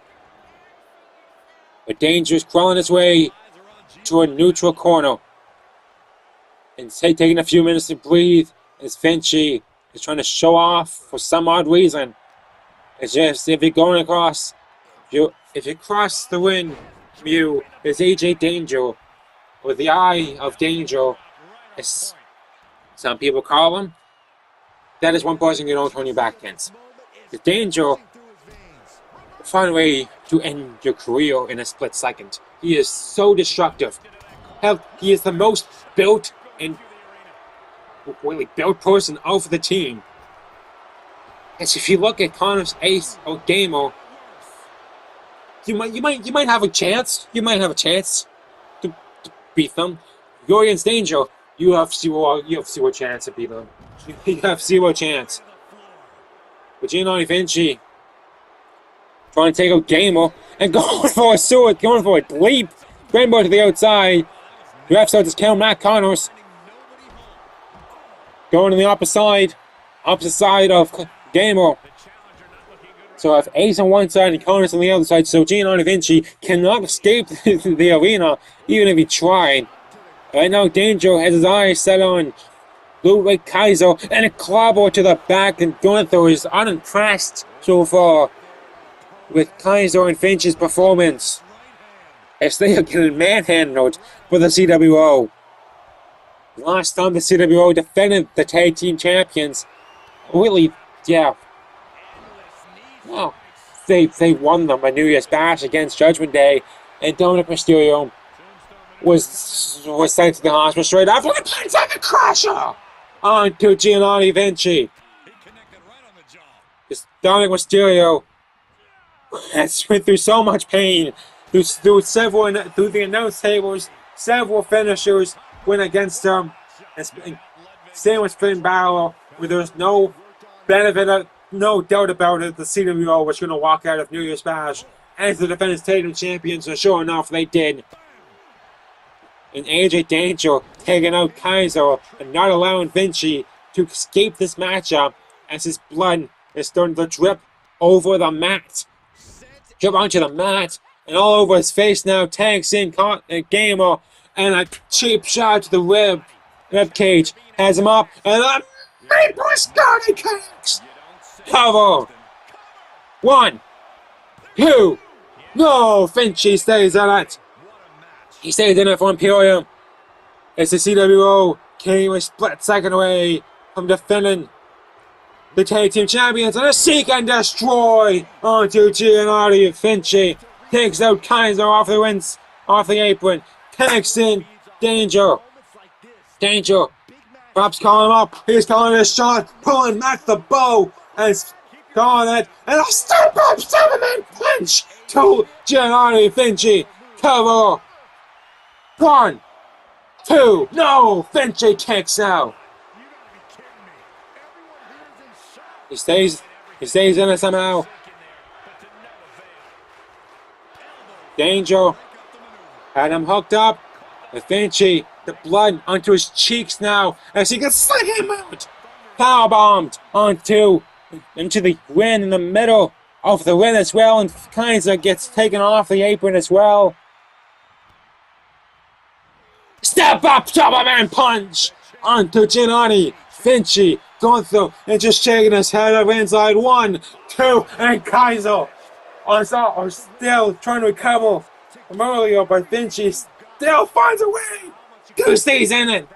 But Danger is crawling his way to a neutral corner. And taking a few minutes to breathe as Vinci is trying to show off for some odd reason. It's just if you're going across, if you cross the ring view, is AJ Danger, or the Eye of Danger, as some people call him. That is one person you don't turn your back against. The Danger, find a way to end your career in a split second. He is so destructive. Hell, he is the most built and really built person of the team. As if you look at Connor's Ace or Gamer, you might have a chance. You might have a chance to beat them. Go against Danger, you have zero chance to beat them. You have zero chance. But Gianni Vinci trying to take out Gamer and going for a sword, going for a leap. Rainbow to the outside. The ref starts to count Matt Connors. Going to the opposite side of Gamer. So I have Ace on one side and Connors on the other side. So Gianni Vinci cannot escape the arena, even if he tried. Right now, Danger has his eyes set on Ludwig Kaiser and a clobber to the back, and Gunther is unimpressed so far with Kaiser and Vinci's performance, as they are getting manhandled for the CWO. Last time the CWO defended the Tag Team Champions, really, yeah. Well, they won them a New Year's Bash against Judgment Day, and Dominic Mysterio was sent to the hospital straight after the Pentagon Crusher onto Gianni Vinci. Dominic Mysterio has been through so much pain, through the announce tables, several finishers went against him. Same with Finn Balor, where there's no benefit, no doubt about it. The CWO was going to walk out of New Year's Bash as the Defendence Tag Team Champions, and sure enough, they did. And AJ Danger taking out Kaiser and not allowing Vinci to escape this matchup as his blood is starting to drip over the mat. Drip onto the mat and all over his face now. Tags in Gamer and a cheap shot to the rib cage. Has him up and a Maple Scotty kicks. Cover. 1, 2. No, Vinci stays in it. He stays in it for Imperium. As the CWO came a split second away from defending the Tag Team Champions, and a seek and destroy onto Gianni Vinci. Takes out Kaiser off the apron. Takes in Danger. Danger. Perhaps calling him up. He's calling his shot. Pulling back the bow. And calling it. And a step up 7-man punch to Gianni Vinci. Cover. 1, 2. No! Vinci kicks out. He stays in it somehow. Danger had him hooked up. With Vinci, the blood onto his cheeks now as he gets slit him out. Powerbombed into the ring in the middle of the ring as well, and Kaiser gets taken off the apron as well. Step up, Superman punch onto Gianni Vinci. Gunther and just shaking his head up inside. 1, 2, and Kaiser are still trying to recover from earlier, but Vinci still finds a way. 2 stays in it.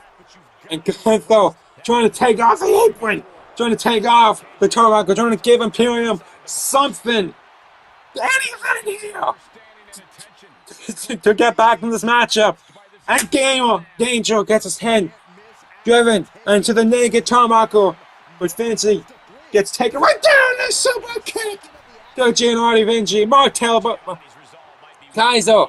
And Gunther trying to take off the apron, trying to take off the turnbuckle, trying to give Imperium something, anything here to get back in this matchup. And Danger gets his head driven into the naked turnbuckle, but Vinci gets taken right down. The super kick to Giannotti Vinci. Martel, but Kaiser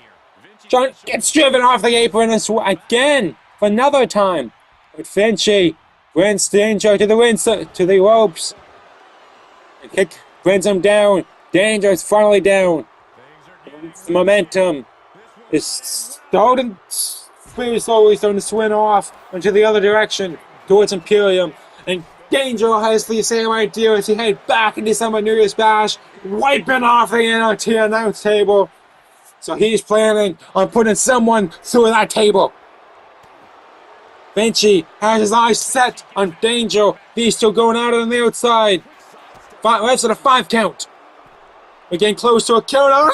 gets driven off the apron again for another time. But Vinci brings Danger to the ropes. The kick brings him down. Danger is finally down. The momentum is starting. Very slowly starting to swing off into the other direction towards Imperium, and Danger has the same idea as he heads back into Summer New Year's Bash, wiping off the NRT announce table. So he's planning on putting someone through that table. Vinci has his eyes set on Danger. He's still going out on the outside. Rest of the 5 count. We're getting close to a count.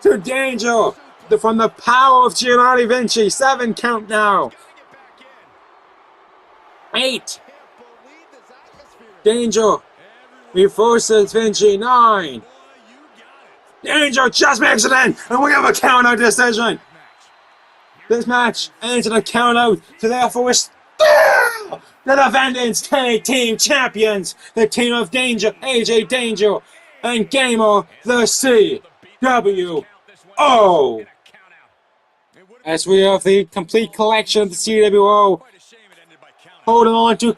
To Danger. From the power of Giannotti Vinci. 7 count now. 8. Danger reverses Vinci. 9. Danger just makes it in, and we have a count-out decision. This match ends in a count-out, so therefore we're still the Defendence Tag Team Champions. The team of Danger, AJ Danger, and Gamer, the CWO. As we have the complete collection of the CWO holding on to.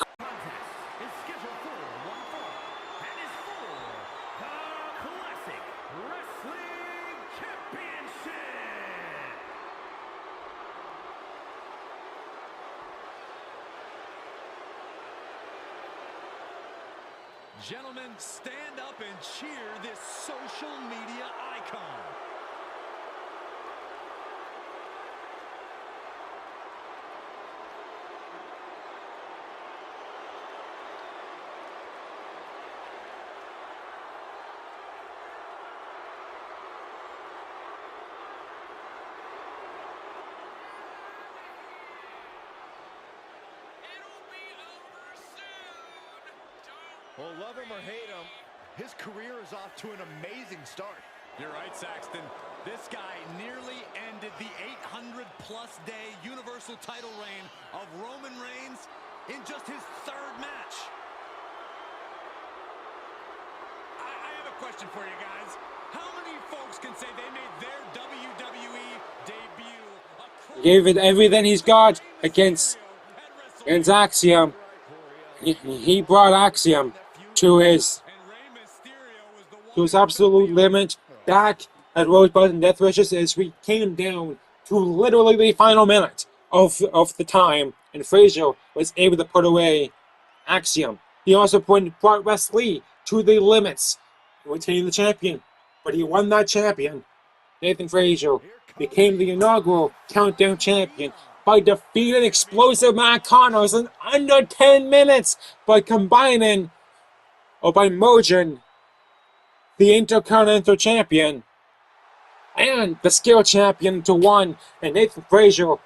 Gentlemen, stand up and cheer this social media icon. Well, love him or hate him, his career is off to an amazing start. You're right, Saxton. This guy nearly ended the 800-plus day Universal title reign of Roman Reigns in just his 3rd match. I have a question for you guys. How many folks can say they made their WWE debut? Gave it everything he's got against Axiom. He brought Axiom to his absolute limit back at Rosebud and Death Wishes as we came down to literally the final minute of the time, and Frazer was able to put away Axiom. He also brought Wes Lee to the limits, retaining the champion, but he won that champion. Nathan Frazer became the inaugural Countdown champion by defeating Explosive Matt Connors in under 10 minutes by merging the Intercontinental Champion and the Skill Champion into one. And Nathan Frazer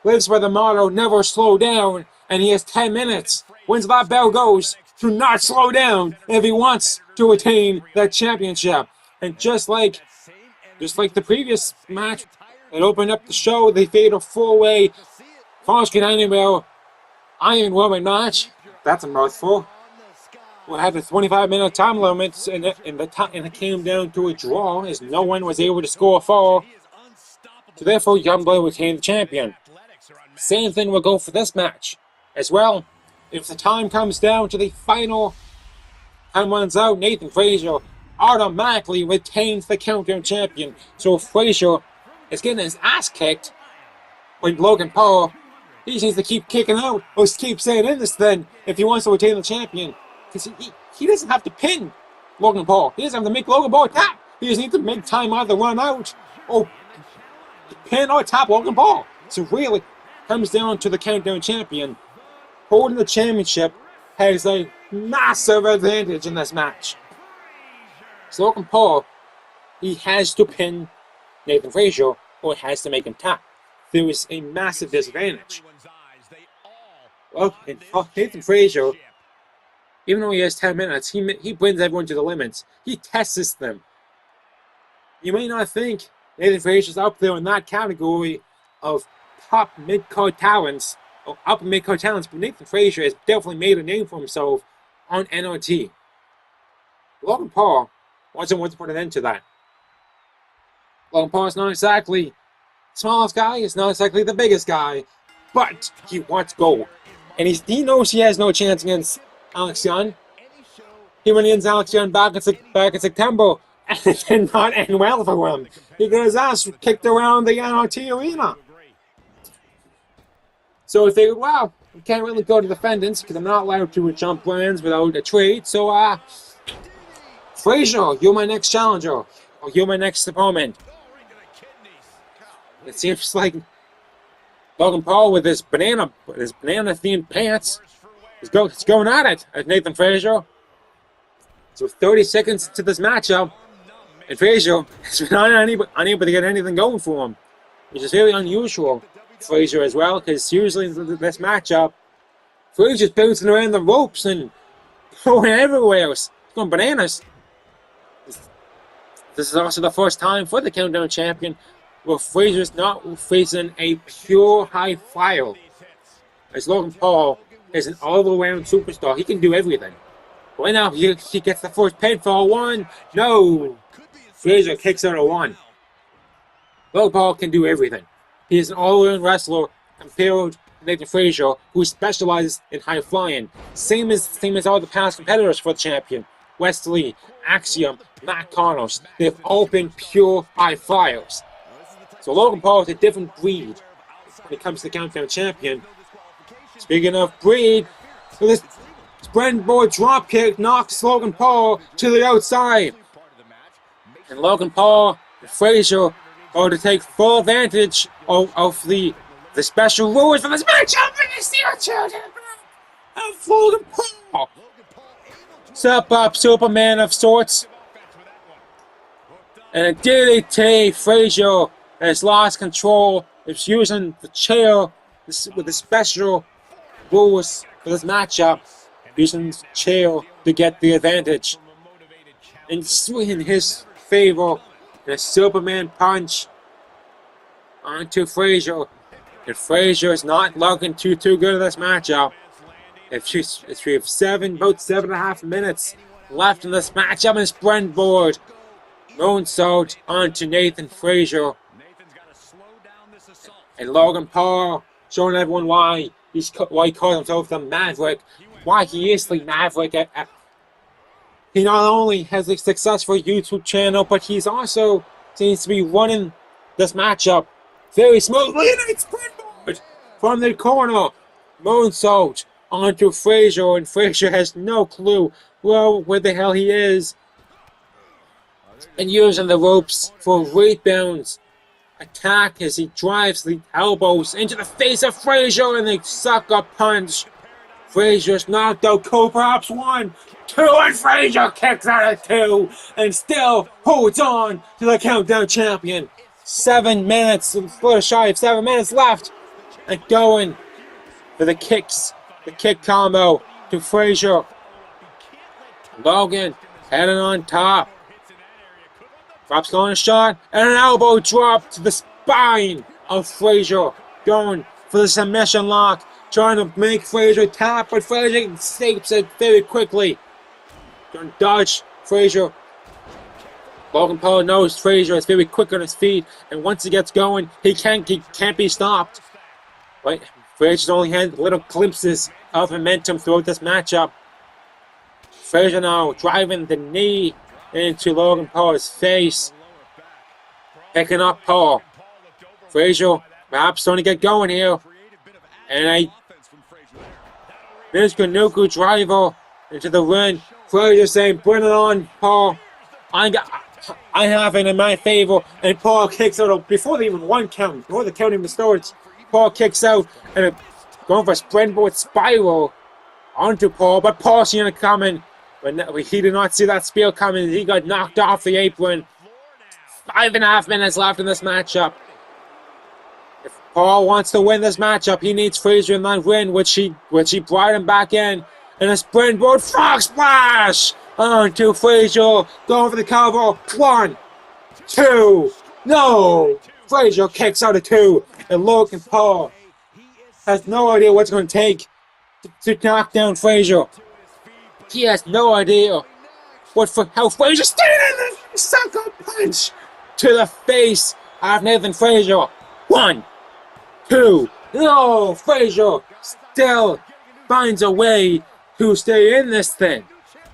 lives by the motto, never slow down, and he has 10 minutes. Once that bell goes, to not slow down if he wants to attain that championship. And just like the previous match that opened up the show, they fade a 4-way Falls Count Anywhere Iron Woman match. That's a mouthful. We had a 25-minute time limit, and it came down to a draw as no one was able to score a fall. So therefore, Youngblood became the champion. Same thing will go for this match as well. If the time comes down to the final time runs out, Nathan Frazer automatically retains the Countdown champion. So if Frazer is getting his ass kicked by Logan Paul, he just needs to keep kicking out or keep staying in this thing if he wants to retain the champion. Because he doesn't have to pin Logan Paul. He doesn't have to make Logan Paul tap. He just needs to make time either run out or pin or tap Logan Paul. So really, comes down to the Countdown champion. Holding the championship has a massive advantage in this match. So Logan Paul, he has to pin Nathan Frazer or has to make him tap. there was a massive disadvantage. Well, and Nathan Frazer, even though he has 10 minutes, he brings everyone to the limits. He tests them. You may not think Nathan Frazer's up there in that category of top mid-card talents, or upper mid-card talents, but Nathan Frazer has definitely made a name for himself on NRT. Logan Paul wasn't one to put an end to that. Logan Paul is not exactly the smallest guy, he's not exactly the biggest guy, but he wants gold. And he knows he has no chance against Alex Young. He went against Alex Young back in September, and it did not end well for him. He got his ass kicked around the NRT arena. So he figured, wow, we can't really go to Defendence because I'm not allowed to jump brands without a trade. So, Frazer, you're my next challenger, or you're my next opponent. It seems like Logan Paul with his banana-themed pants is going at it at Nathan Frazer. So 30 seconds to this matchup, and Frazer has been unable to get anything going for him, which is very unusual for Frazer as well, because usually in this matchup, Frazer's bouncing around the ropes and going everywhere. He's going bananas. This is also the first time for the Countdown Champion where Frazer's not facing a pure high flyer. As Logan Paul is an all-around superstar, he can do everything. Right now, he gets the first pinfall. One, no. Frazer kicks out a one. Logan Paul can do everything. He is an all-around wrestler compared to Nathan Frazer, who specializes in high flying. Same as all the past competitors for the champion. Wesley, Axiom, Matt Connors. They've all been pure high flyers. So Logan Paul is a different breed when it comes to the Countdown Champion. Speaking of breed, this springboard dropkick knocks Logan Paul to the outside. And Logan Paul and Frazer are to take full advantage of the special rules for this matchup. Of Logan Paul. Step up Superman of sorts. And a DDT. Frazer has lost control. It's using the chair with the special rules for this matchup. Using the chair to get the advantage. And swinging his favor. And a Superman punch onto Frazer. And Frazer is not looking too good at this matchup. If we have about 7.5 minutes left in this matchup on this springboard. Moonsault onto Nathan Frazer. And Logan Paul showing everyone why he calls himself the Maverick. Why he is the Maverick. He not only has a successful YouTube channel, but he's also seems to be running this matchup very smoothly. And it's springboard from the corner. Moonsault onto Frazer, and Frazer has no clue where the hell he is. And using the ropes for rebounds. Attack as he drives the elbows into the face of Frazer, and the sucker punch. Frazer's knocked out cold, perhaps 1, 2, and Frazer kicks out of 2 and still holds on to the Countdown Champion. 7 minutes, a little shy of 7 minutes left, and going for the kicks, the kick combo to Frazer. Logan heading on top. Drops on a shot, and an elbow drop to the spine of Frazer. Going for the submission lock, trying to make Frazer tap, but Frazer escapes it very quickly. Trying to dodge Frazer. Logan Paul knows Frazer is very quick on his feet, and once he gets going, he can't be stopped. Right? Frazer's only had little glimpses of momentum throughout this matchup. Frazer now driving the knee into Logan Paul's face. Picking up Paul. Frazer perhaps starting to get going here. And a Mizunuku driver into the ring. Frazer saying, bring it on, Paul. I have it in my favor. And Paul kicks out before the count even starts. Paul kicks out and going for a springboard spiral onto Paul. But Paul seeing it coming. But he did not see that spear coming. He got knocked off the apron. 5.5 minutes left in this matchup. Paul wants to win this matchup. He needs Frazer in that win, which he brought him back in. And a springboard frog splash onto Frazer. Going for the cover. 1, 2. No! Frazer kicks out of 2. And Logan Paul has no idea what's going to take to knock down Frazer. He has no idea how Frazer stayed in this sucker punch to the face of Nathan Frazer. 1, 2. No! Frazer still finds a way to stay in this thing.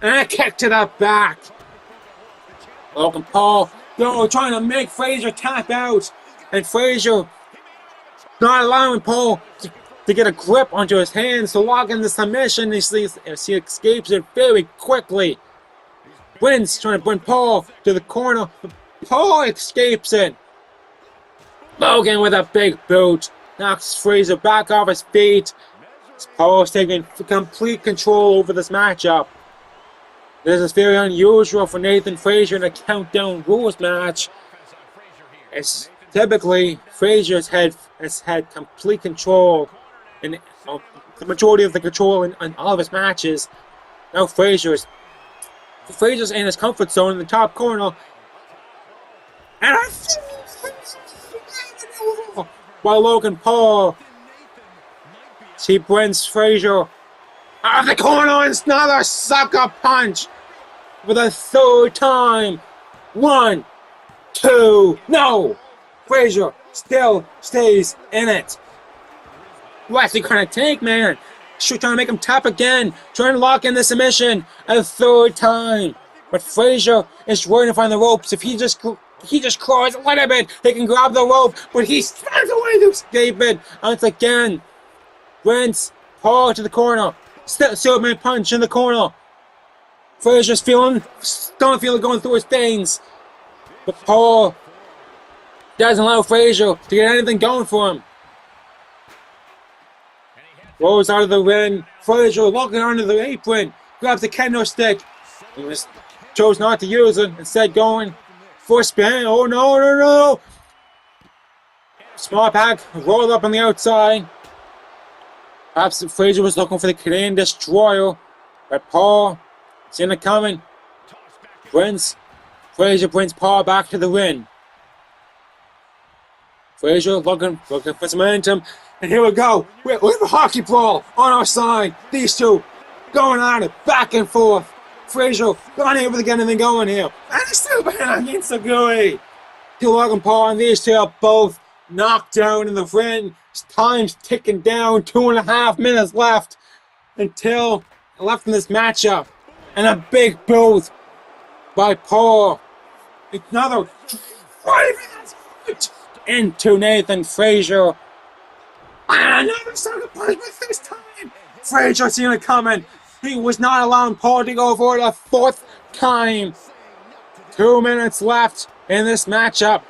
And a kick to the back. Logan Paul trying to make Frazer tap out. And Frazer not allowing Paul to get a grip onto his hands to lock in the submission. He escapes it very quickly. Wins trying to bring Paul to the corner. Paul escapes it. Logan with a big boot knocks Frazer back off his feet. Paul's taking complete control over this matchup. This is very unusual for Nathan Frazer in a countdown rules match. It's typically Frazer has had complete control in the majority of the control in all of his matches. Now Frazer's in his comfort zone in the top corner. And while Logan Paul, he brings Frazer out of the corner and another sucker punch for the 3rd time. 1, 2, no! Frazer still stays in it. What's he gonna take, man? She's trying to make him tap again, trying to lock in the submission a 3rd time. But Frazer is waiting to find the ropes. If he just crawls a little bit, he can grab the rope, but he stands away to escape it. Once again, brings Paul to the corner. Superman punch in the corner. Frazer's don't feel it going through his veins. But Paul doesn't allow Frazer to get anything going for him. Rolls out of the ring. Frazer walking under the apron. Grabs the kendo stick. He chose not to use it. Instead going for a spin. Oh no. Small pack rolled up on the outside. Perhaps Frazer was looking for the Canadian Destroyer. But Paul, seen it coming. Frazer brings Paul back to the ring. Frazer looking for some momentum. And here we go. We have a hockey brawl on our side. These two going at it, back and forth. Frazer unable to get anything going here. And he's still behind Insaguri. Logan Paul and these two are both knocked down in the ring. Time's ticking down. 2.5 minutes left in this matchup. And a big boot by Paul. Another 5 minutes into Nathan Frazer. And another sucker punch, but this time Frazer seen it coming. He was not allowing Paul to go for it a 4th time. 2 minutes left in this matchup.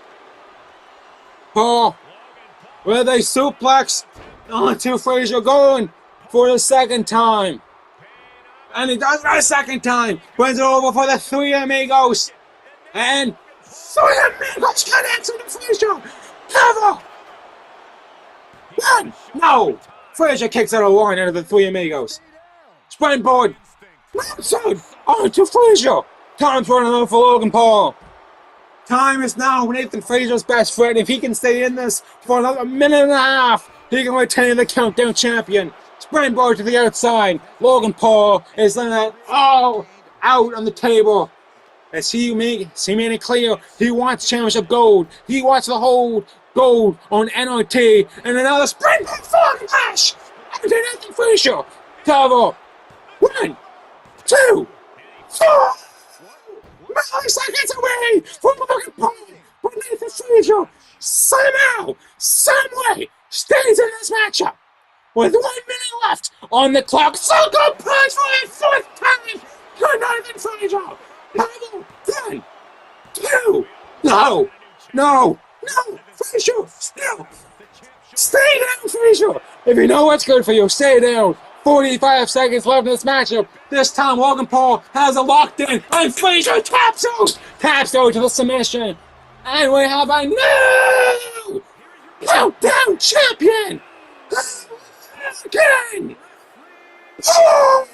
Paul with a suplex onto Frazer, going for the 2nd time. And he does it a 2nd time. Brings it over for the Three Amigos. And Three Amigos connects with the Frazer. Cover! 1! No! Frazer kicks out a 1 out of the Three Amigos. Springboard. Outside onto Frazer. Time's running out for Logan Paul. Time is now Nathan Frazer's best friend. If he can stay in this for another minute and a half, he can retain the Countdown Champion. Springboard to the outside. Logan Paul is laying that all out on the table. As he made it clear, he wants championship gold. He wants to hold gold on NRT. And another springboard fucking dash into Nathan Frazer. Cover. 1, 2, 4. 5 seconds away from Logan Paul. But Nathan Frazer somehow, someway stays in this matchup. With 1 minute left on the clock, sucker punch for the 4th time to Nathan Frazer. Double, 1, 2, no, Frazer, still, stay down, Frazer. If you know what's good for you, stay down. 45 seconds left in this matchup. This time, Logan Paul has it locked in, and Frazer taps out to the submission. And we have a new Countdown Champion! Again! Oh!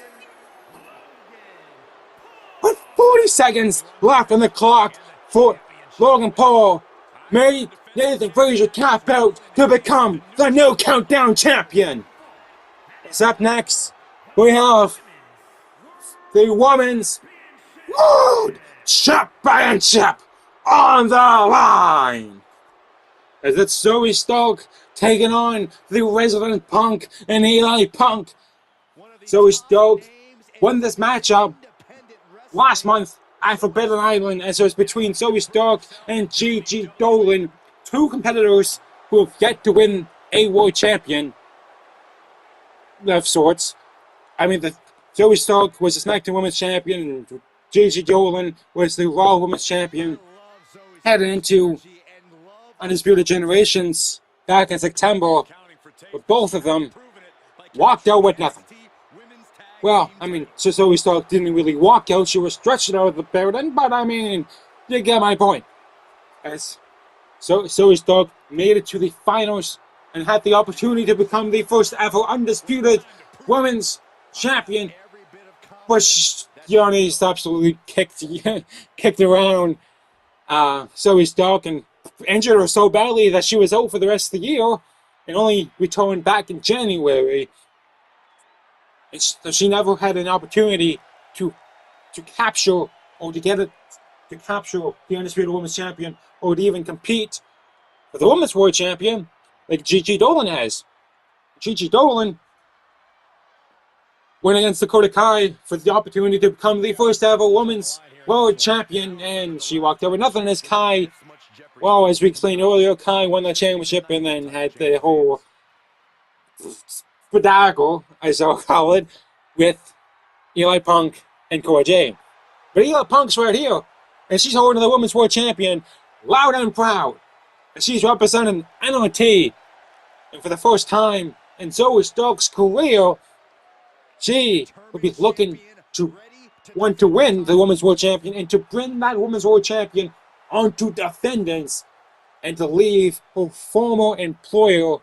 With 40 seconds left on the clock for Logan Paul, made Nathan Frazer tap out to become the new Countdown Champion. It's up next. We have the Women's World Championship on the line. As it's Zoe Stark taking on the Resident Punk and Eli Punk. Zoe Stark won this matchup last month at Forbidden Island, and so it's between Zoe Stark and Gigi Dolan, two competitors who have yet to win a world champion of sorts. I mean, Zoe Stark was the SmackDown Women's Champion, and Gigi Dolan was the Raw Women's Champion, heading into Undisputed Generations back in September, but both of them walked out with nothing. Well, I mean, so Zoe Stark didn't really walk out, she was stretched out of the building, but I mean, you get my point. As Zoe Stark made it to the finals and had the opportunity to become the first ever Undisputed Women's Champion, but Giannis absolutely kicked around Zoe Stark and injured her so badly that she was out for the rest of the year and only returned back in January. And so she never had an opportunity to capture or to get it to capture the Undisputed Women's Champion or to even compete for the Women's World Champion like Gigi Dolan has. Gigi Dolan went against Dakota Kai for the opportunity to become the first ever Women's World Champion, and she walked out with nothing as Kai, well, as we explained earlier, Kai won the championship and then had the whole spectacle, as I'll call it, with Eli Punk and Cora Jade. But Eli Punk's right here, and she's holding the Women's World Champion loud and proud. And she's representing NOT. And for the first time in Zoe Stark's career, she will be looking to want to win the Women's World Champion and to bring that Women's World Champion onto Defendence and to leave her former employer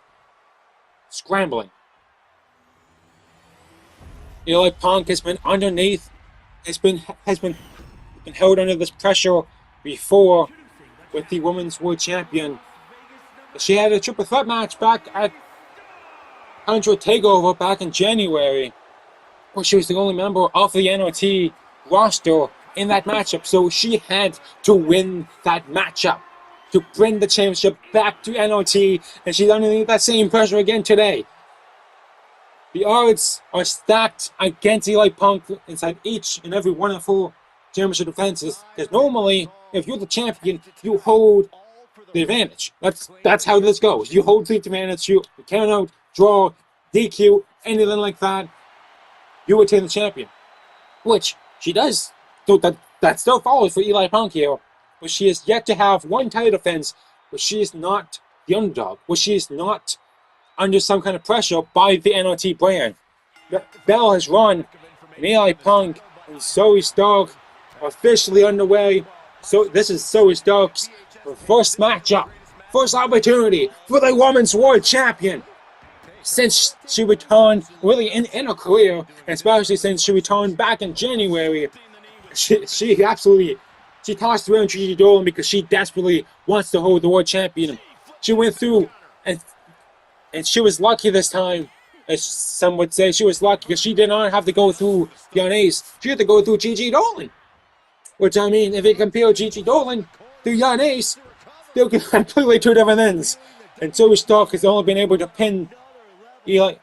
scrambling. Eli Punk has been underneath, has been held under this pressure before with the Women's World Champion. She had a triple threat match back at Contra Takeover back in January, where she was the only member of the NOT roster in that matchup, so she had to win that matchup to bring the championship back to NOT, and she's underneath that same pressure again today. The odds are stacked against Eli Punk inside each and every one of her championship defenses, because normally, if you're the champion, you hold the advantage. That's how this goes. You hold the advantage, you count out, draw, DQ, anything like that, you retain the champion. Which she does. So that still follows for Eli Punk here, but she has yet to have one title defense where she is not the underdog, where she is not under some kind of pressure by the NOT brand. The bell has run, and Eli Punk and Zoe Stark are officially underway. So this is Zoe Stark's first matchup, first opportunity for the Women's World Champion since she returned really in her career, and especially since she returned back in January. She tossed around Gigi Dolan because she desperately wants to hold the world champion. She went through, and she was lucky this time, as some would say. She was lucky because she did not have to go through Giannis. She had to go through Gigi Dolan. Which, I mean, if you compare Gigi Dolan to Giannis, they're completely two different ends. And Zoe Stark has only been able to pin Giannis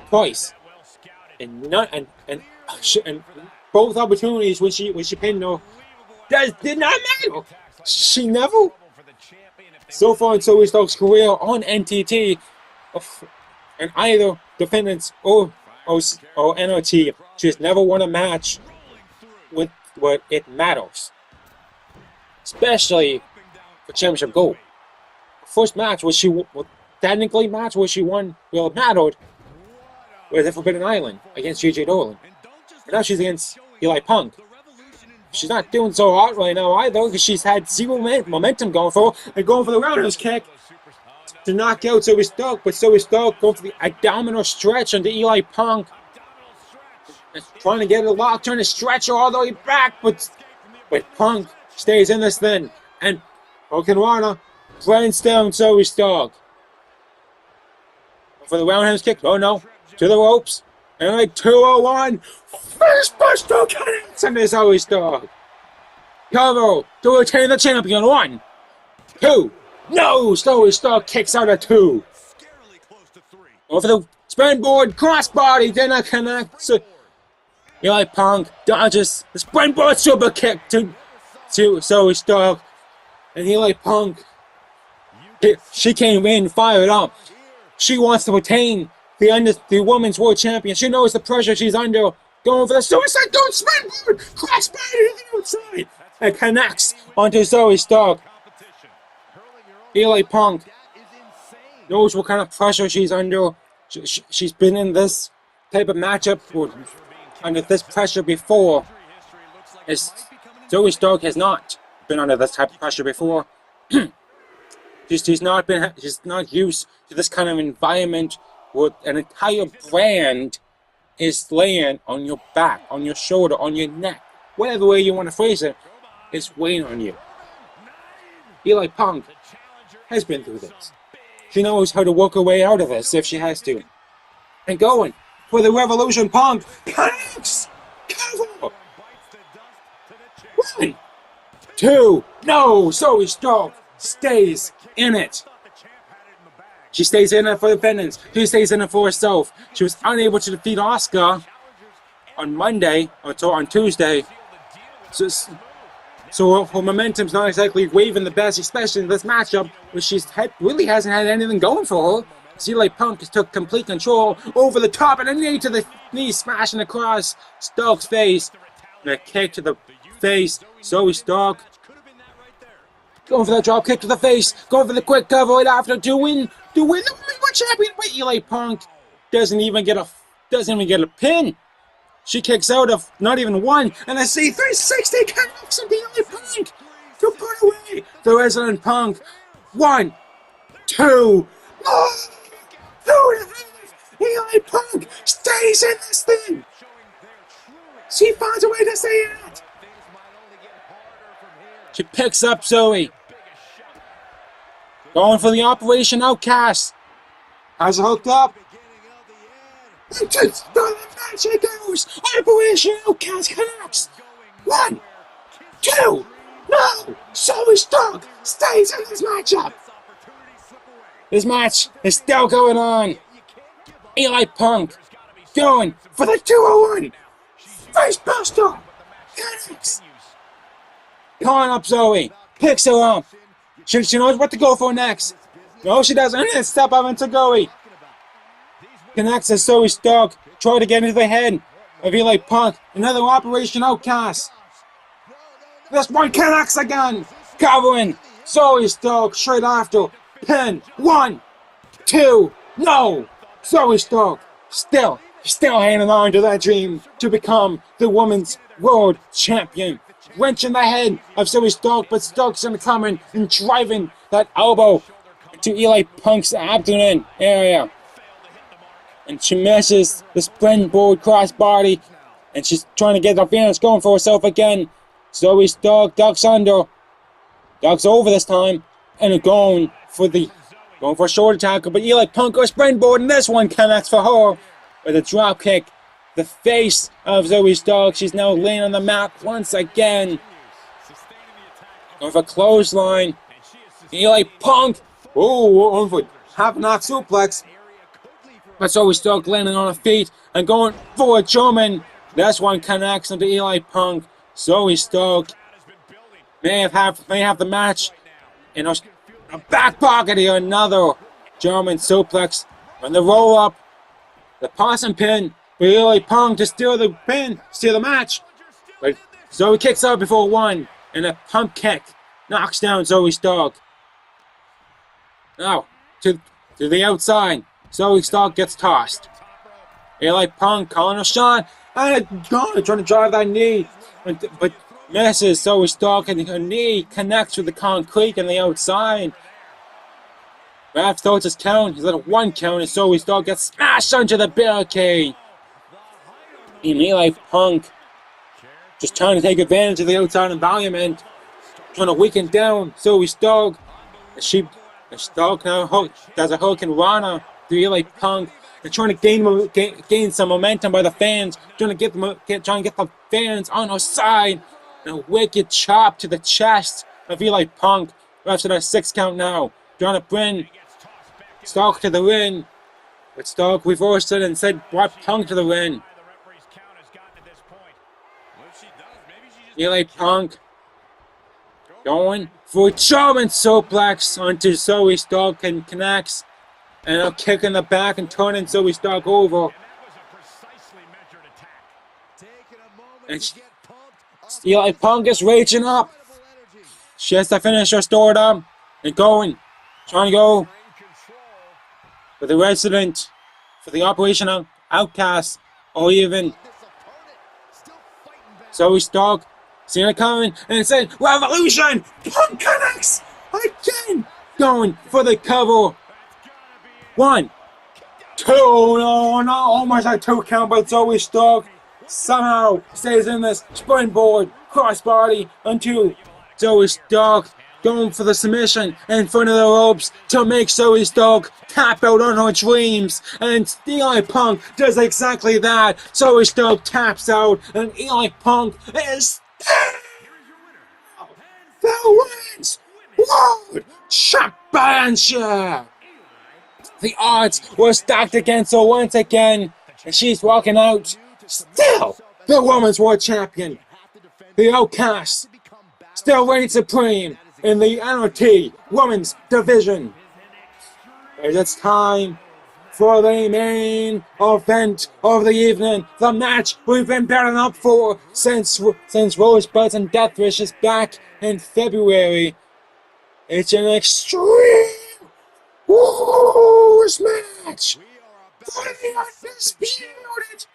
twice. And both opportunities when she pinned her did not matter. She never, so far in Zoe Stark's career on NTT, in either Defendence or NOT, she has never won a match with where it matters, especially for championship gold. First match was technically match where she won, well, it mattered, was at Forbidden Island against Gigi Dolan. And now she's against Eli Punk. she's not doing so hot right now either, because she's had zero momentum going for her, and going for the roundhouse kick to knock out Zoe Stark, but Zoe Stark going for the abdominal stretch onto Eli Punk. Trying to get it locked, trying to stretch her all the way back, but Punk stays in this thing, and Okanwana blends down Zoe Stark. For the roundhouse kick, oh no, to the ropes, and like 201, first Buster connects into Zoe Stark. Cover to retain the champion, 1, 2, no, Zoe Stark kicks out a 2. Over the springboard crossbody, then it connects. Eli Punk dodges the springboard super kick to Zoe Stark, and Eli Punk, she came in fired up. She wants to retain the Women's World Champion. She knows the pressure she's under. Going for the suicide don't springboard crossbody to the outside, and connects onto Zoe Stark. Eli Punk knows what kind of pressure she's under. She's been in this type of matchup under this pressure before. Zoe Stark has not been under this type of pressure before. she's not used to this kind of environment where an entire brand is laying on your back, on your shoulder, on your neck, whatever way you want to phrase it, is weighing on you. Eli Punk has been through this. She knows how to work her way out of this if she has to. And going for the Revolution Punk. Connects! Cover! 1, 2, no! Zoe Stark stays in it. She stays in it for the Defendance. She stays in it for herself. She was unable to defeat Asuka on Monday, or on Tuesday. So her momentum's not exactly waving the best, especially in this matchup, where she really hasn't had anything going for her. Eli Punk has took complete control over the top, and a knee to the knee, smashing across Stark's face. And a kick to the face. Zoe Stark going for that drop kick to the face, going for the quick cover right after to win the Women's World Champion. But Eli Punk doesn't even get a pin. She kicks out of not even one, and I see 360 connects into Eli Punk to put away the Resident Punk. 1, 2, Eli Punk stays in this thing. She finds a way to stay in it. She picks up Zoe. Going for the Operation Outcast. Has her hooked up. And just the match it goes. Operation Outcast connects. 1, 2, no! Zoe Stark stays in this matchup. This match is still going on. Eli Punk going for the 201. Face buster. Connects. Calling up Zoe. Picks her up. She knows what to go for next. No, she doesn't. Step up into Zoe. Connects as Zoe Stark. Try to get into the head of Eli Punk. Another Operation Outcast. This one connects again. Covering Zoe Stark straight after. Pin. 1, 2, no! Zoe Stark still hanging on to that dream to become the Women's World Champion. Wrenching the head of Zoe Stark, but Stark's gonna come in and driving that elbow to Eli Punk's abdomen area. And she misses the springboard crossbody, and she's trying to get the advantage going for herself again. Zoe Stark ducks under. Ducks over this time, and going for a short tackle, but Eli Punk goes springboard, and this one connects for her with a drop kick. The face of Zoe Stark. She's now laying on the mat once again. Going for a clothesline. Eli Punk. Oh, for half knot suplex. But Zoe Stark landing on her feet and going for a German. This one connects into Eli Punk. Zoe Stark may have the match in a back pocket here. Another German suplex on the roll up. The possum pin for Eli Punk to steal the match. But Zoe kicks out before 1, and a pump kick knocks down Zoe Stark. Now, to the outside, Zoe Stark gets tossed. Eli Punk calling a shot, and trying to drive that knee. But misses Zoe Stark, and her knee connects with the concrete on the outside. Ref starts his count. He's at a 1 count, and Zoe Stark gets smashed onto the barricade. And Eli Punk just trying to take advantage of the outside environment, trying to weaken down Zoe Stark. Stark now does a Hurricane Rana to Eli Punk. They're trying to gain some momentum by the fans, trying to get the fans on her side. And a wicked chop to the chest of Eli Punk. Refs at a 6 count now, trying to bring Stark to the ring. But Stark reversed it and said brought Punk to the ring. Eli Punk going for a German suplex onto Zoe Stark and connects. And a kick in the back and turning Zoe Stark over. And Eli Punk is raging up. She has to finish her stored up and going. Trying to go for the resident, for the Operational Outcast, or even Zoe Stark. Seeing it coming, and it said, Revolution! Punk connects again! Going for the cover. 1, 2, no, almost a 2 count, but Zoe Stark somehow stays in this springboard crossbody onto Zoe Stark, going for the submission in front of the ropes to make Zoe Stark tap out on her dreams. And Eli Punk does exactly that. Zoe Stark taps out, and Eli Punk is the wins World Championship. The odds were stacked against her once again, and she's walking out still the Women's World Champion. The Outcast still reigns supreme in the NXT Women's Division. As it's time for the main event of the evening, the match we've been building up for since Rosebuds and Death Wish is back in February. It's an extreme rules match for the Undisputed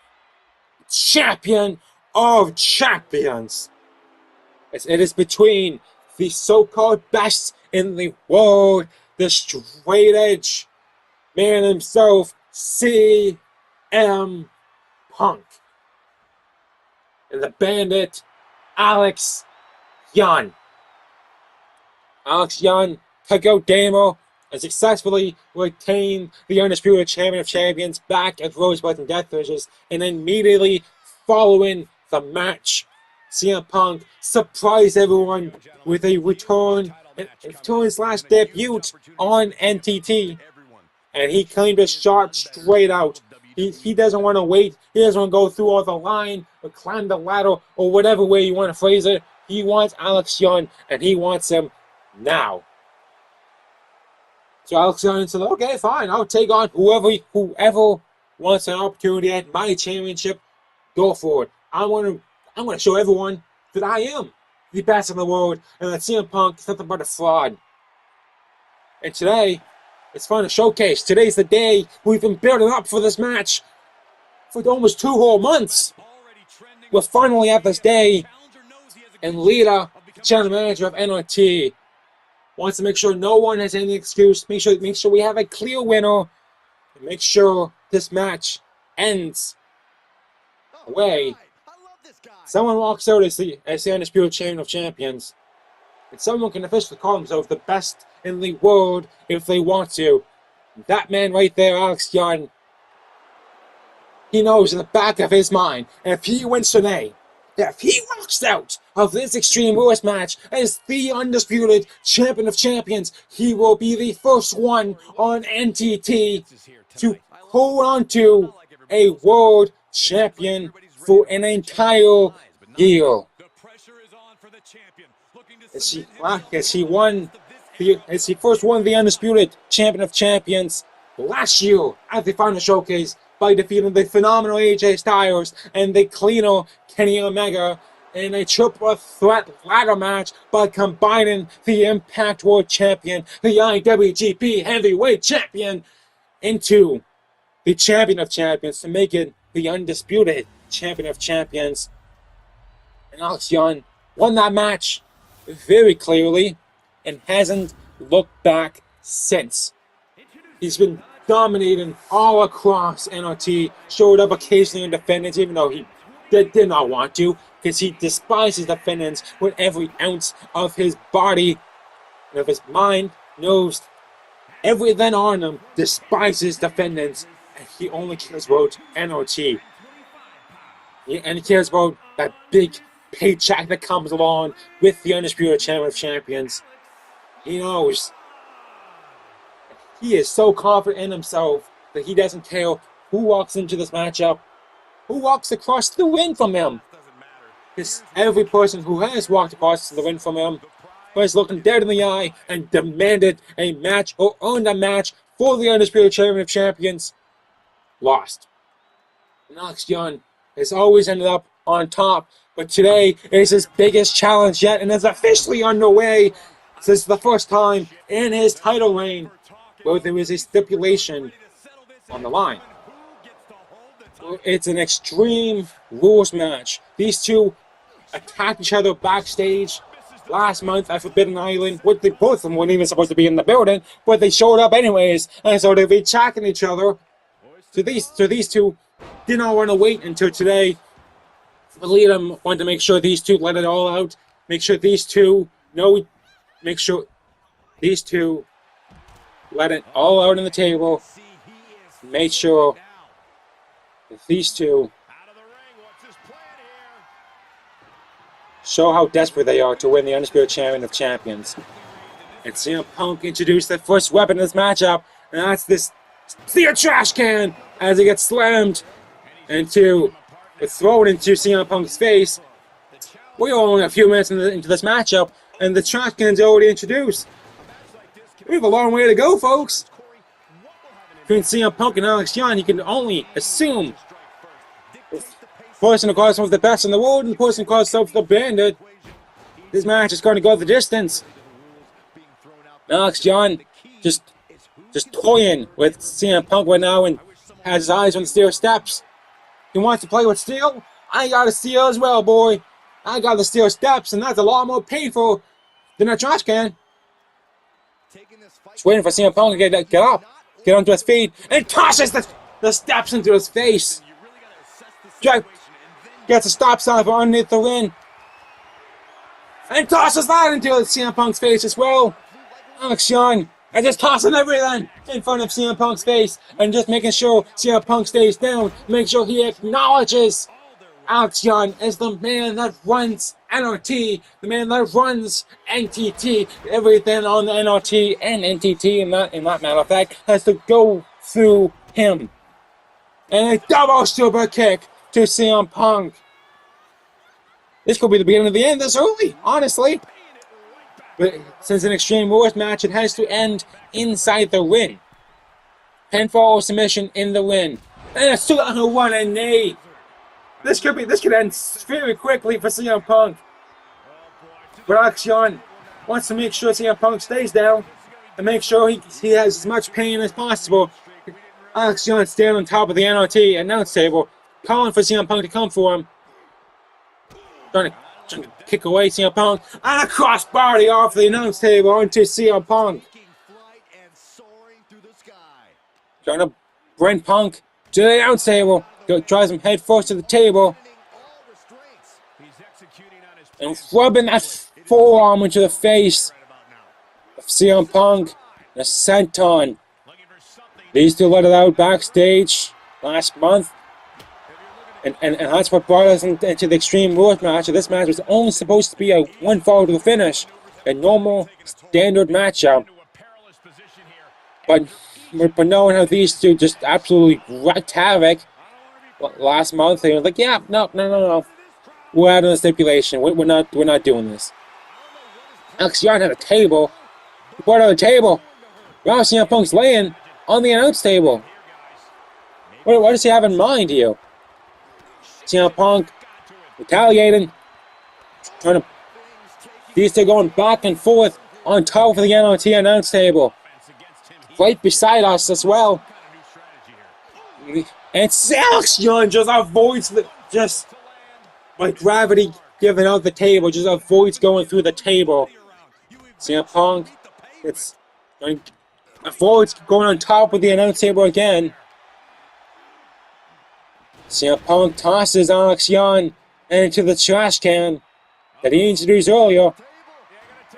Champion of Champions. As it is between the so-called best in the world, the straight edge man himself, CM Punk, and the bandit, Alex Young. Alex Young took out Damo and successfully retained the Undisputed Champion of Champions back at Rosebuds and Death Wishes, and immediately following the match, CM Punk surprised everyone with a return slash debut on NTT. And he claimed a shot straight out. He doesn't want to wait. He doesn't want to go through all the line or climb the ladder or whatever way you want to phrase it. He wants Alex Young, and he wants him now. So Alex Young said, okay, fine. I'll take on whoever wants an opportunity at my championship. Go for it. I'm going to show everyone that I am the best in the world, and that CM Punk is nothing but a fraud. And today, it's fun to showcase. Today's the day we've been building up for this match for almost 2 whole months. We're finally at this day, and Lita, channel manager of NXT, wants to make sure no one has any excuse. Make sure we have a clear winner, and make sure this match ends away. Someone walks out as the Undisputed Champion of Champions, and someone can officially call themselves the best in the world if they want to. That man right there, Alex Young, he knows in the back of his mind, if he wins today, if he walks out of this Extreme Rules match as the Undisputed Champion of Champions, he will be the first one on NTT to hold on to a world champion for an entire year. As he first won the Undisputed Champion of Champions last year at the Final Showcase by defeating the phenomenal AJ Styles and the cleaner Kenny Omega in a triple threat ladder match by combining the Impact World Champion, the IWGP Heavyweight Champion, into the Champion of Champions to make it the Undisputed Champion of Champions. And Alex Young won that match very clearly and hasn't looked back since. He's been dominating all across NRT, showed up occasionally in Defendence, even though he did not want to, because he despises Defendence with every ounce of his body and of his mind, knows everything on him, despises Defendence, and he only cares about NRT. And he cares about that big paycheck that comes along with the Undisputed Champion of Champions. He knows. He is so confident in himself that he doesn't care who walks into this matchup, who walks across the ring from him. Because every person who has walked across the ring from him was looking dead in the eye and demanded a match or earned a match for the Undisputed Champion of Champions, lost. Alex Young has always ended up on top, but today is his biggest challenge yet and is officially underway. This is the first time in his title reign where there is a stipulation on the line. It's an Extreme Rules match. These two attacked each other backstage last month at Forbidden Island. Both of them weren't even supposed to be in the building, but they showed up anyways, and so they've been attacking each other. So these two did not want to wait until today. Liam wanted to make sure these two let it all out. Make sure these two let it all out on the table. Make sure that these two show how desperate they are to win the Undisputed Champion of Champions. And CM Punk introduced the first weapon in this matchup, and that's this steel trash can as he gets slammed into, thrown into CM Punk's face. We're only a few minutes into this matchup, and the trash can's already introduced. We have a long way to go, folks. Between CM Punk and Alex Young, you can only assume the person who calls himself the best in the world and the person who calls himself the Bandit, this match is going to go the distance. Alex Young just toying with CM Punk right now and has his eyes on the steel steps. He wants to play with steel? I got a steel as well, boy. I got the steel steps, and that's a lot more painful than a trash can. Just waiting for CM Punk to get up, get onto his feet, and tosses the steps into his face. Jack gets a stop sign from underneath the ring, and tosses that into CM Punk's face as well. Alex Young and just tossing everything in front of CM Punk's face and just making sure CM Punk stays down, make sure he acknowledges Alex Young is the man that runs NRT, the man that runs NTT. Everything on the NRT and NTT, in that matter of fact, has to go through him. And a double super kick to CM Punk. This could be the beginning of the end this early, honestly. But since an Extreme Rules match, it has to end inside the ring. Pinfall or submission in the ring. And a 2-1 and knee. This could end very quickly for CM Punk. But Alex Young wants to make sure CM Punk stays down and make sure he has as much pain as possible. Alex Young standing on top of the NRT announce table, calling for CM Punk to come for him. Trying to kick away CM Punk, and a crossbody off the announce table onto CM Punk. Trying to bring Punk to the announce table. Drives him head first to the table. And rubbing that forearm into the face of CM Punk and a senton. These two let it out backstage last month. And that's what brought us into the Extreme Rules match. This match was only supposed to be a one fall to the finish. A normal, standard matchup. But knowing how these two just absolutely wreaked havoc last month, they were like, yeah, no. We're out of the stipulation. We're not doing this. Alex Young had a table. He brought out a table. Wow, CM Punk's laying on the announce table. What does he have in mind here? CM Punk retaliating. Trying to. These two going back and forth on top of the NRT announce table. Right beside us as well. And Alex Young just avoids just like gravity giving out the table, just avoids going through the table. CM Punk, avoids going on top of the announce table again. CM Punk tosses Alex Young into the trash can that he introduced earlier.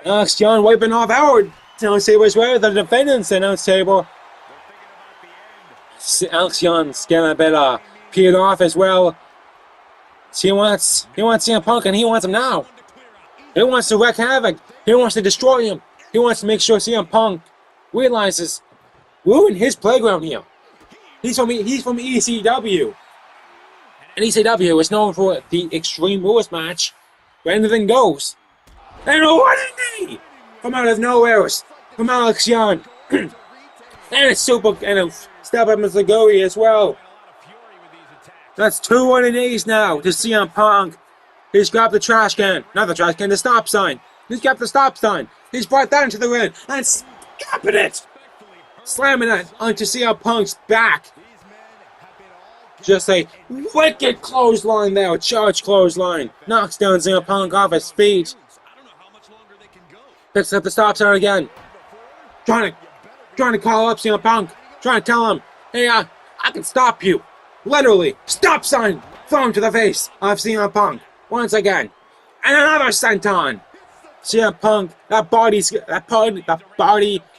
Alex Young wiping off our announce table as well, the Defendence announce table. Alex Young's getting a bit peeled off as well. He wants CM Punk, and he wants him now. He wants to wreak havoc. He wants to destroy him. He wants to make sure CM Punk realizes we're in his playground here. He's from ECW. And ECW is known for the Extreme Rules match where anything goes. And a running knee from out of nowhere from Alex Young. And a step up as Gory as well. That's 2 running knees now to CM Punk. He's grabbed the trash can. Not the trash can, the stop sign. He's grabbed the stop sign. He's brought that into the ring and slapping it. Slamming it onto CM Punk's back. Just a wicked clothesline there. Charge clothesline. Knocks down CM Punk off his feet. Picks up the stop sign again. Trying to call up CM Punk. Trying to tell him, hey, I can stop you. Literally, stop sign thrown to the face of CM Punk once again, and another senton. CM Punk, the body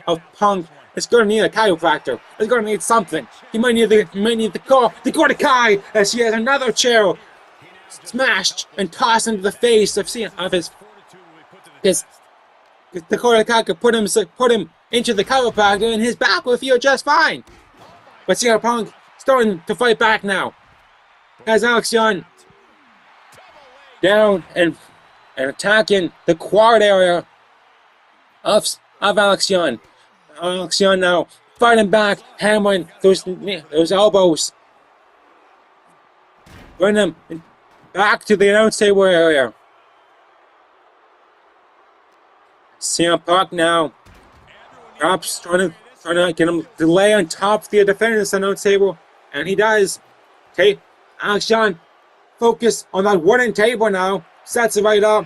of Punk is going to need a chiropractor. It's going to need something. He might need the Dakota Kai as he has another chair smashed and tossed into the face of his Dakota Kai could put him into the chiropractor, and his back will feel just fine. But CM Punk starting to fight back now. As Alex Young down and attacking the quad area of Alex Young. Alex Young now fighting back, hammering those elbows. Bring them back to the announce table area. CM Punk now perhaps trying to get him to lay on top of the Defendence announce table. And he does. Okay, Alex Young, focus on that wooden table now. Sets it right up.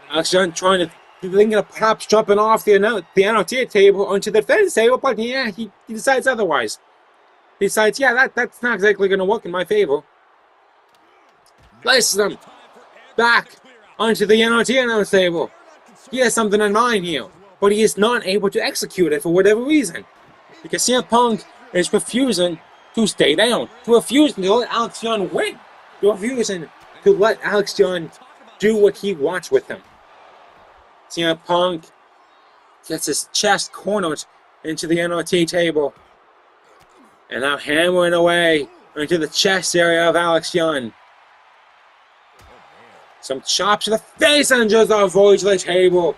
Alex Young thinking of perhaps jumping off the NLT table onto the Defendence table, but yeah, he decides otherwise. He decides, yeah, that's not exactly going to work in my favor. Places him back onto the NLT announce table. He has something in mind here, but he is not able to execute it for whatever reason. Because CM Punk is refusing to stay down, to refusing to let Alex Young win, to refusing to let Alex Young do what he wants with him. CM Punk gets his chest cornered into the NLT table, and now hammering away into the chest area of Alex Young. Some chops to the face and just avoids the table.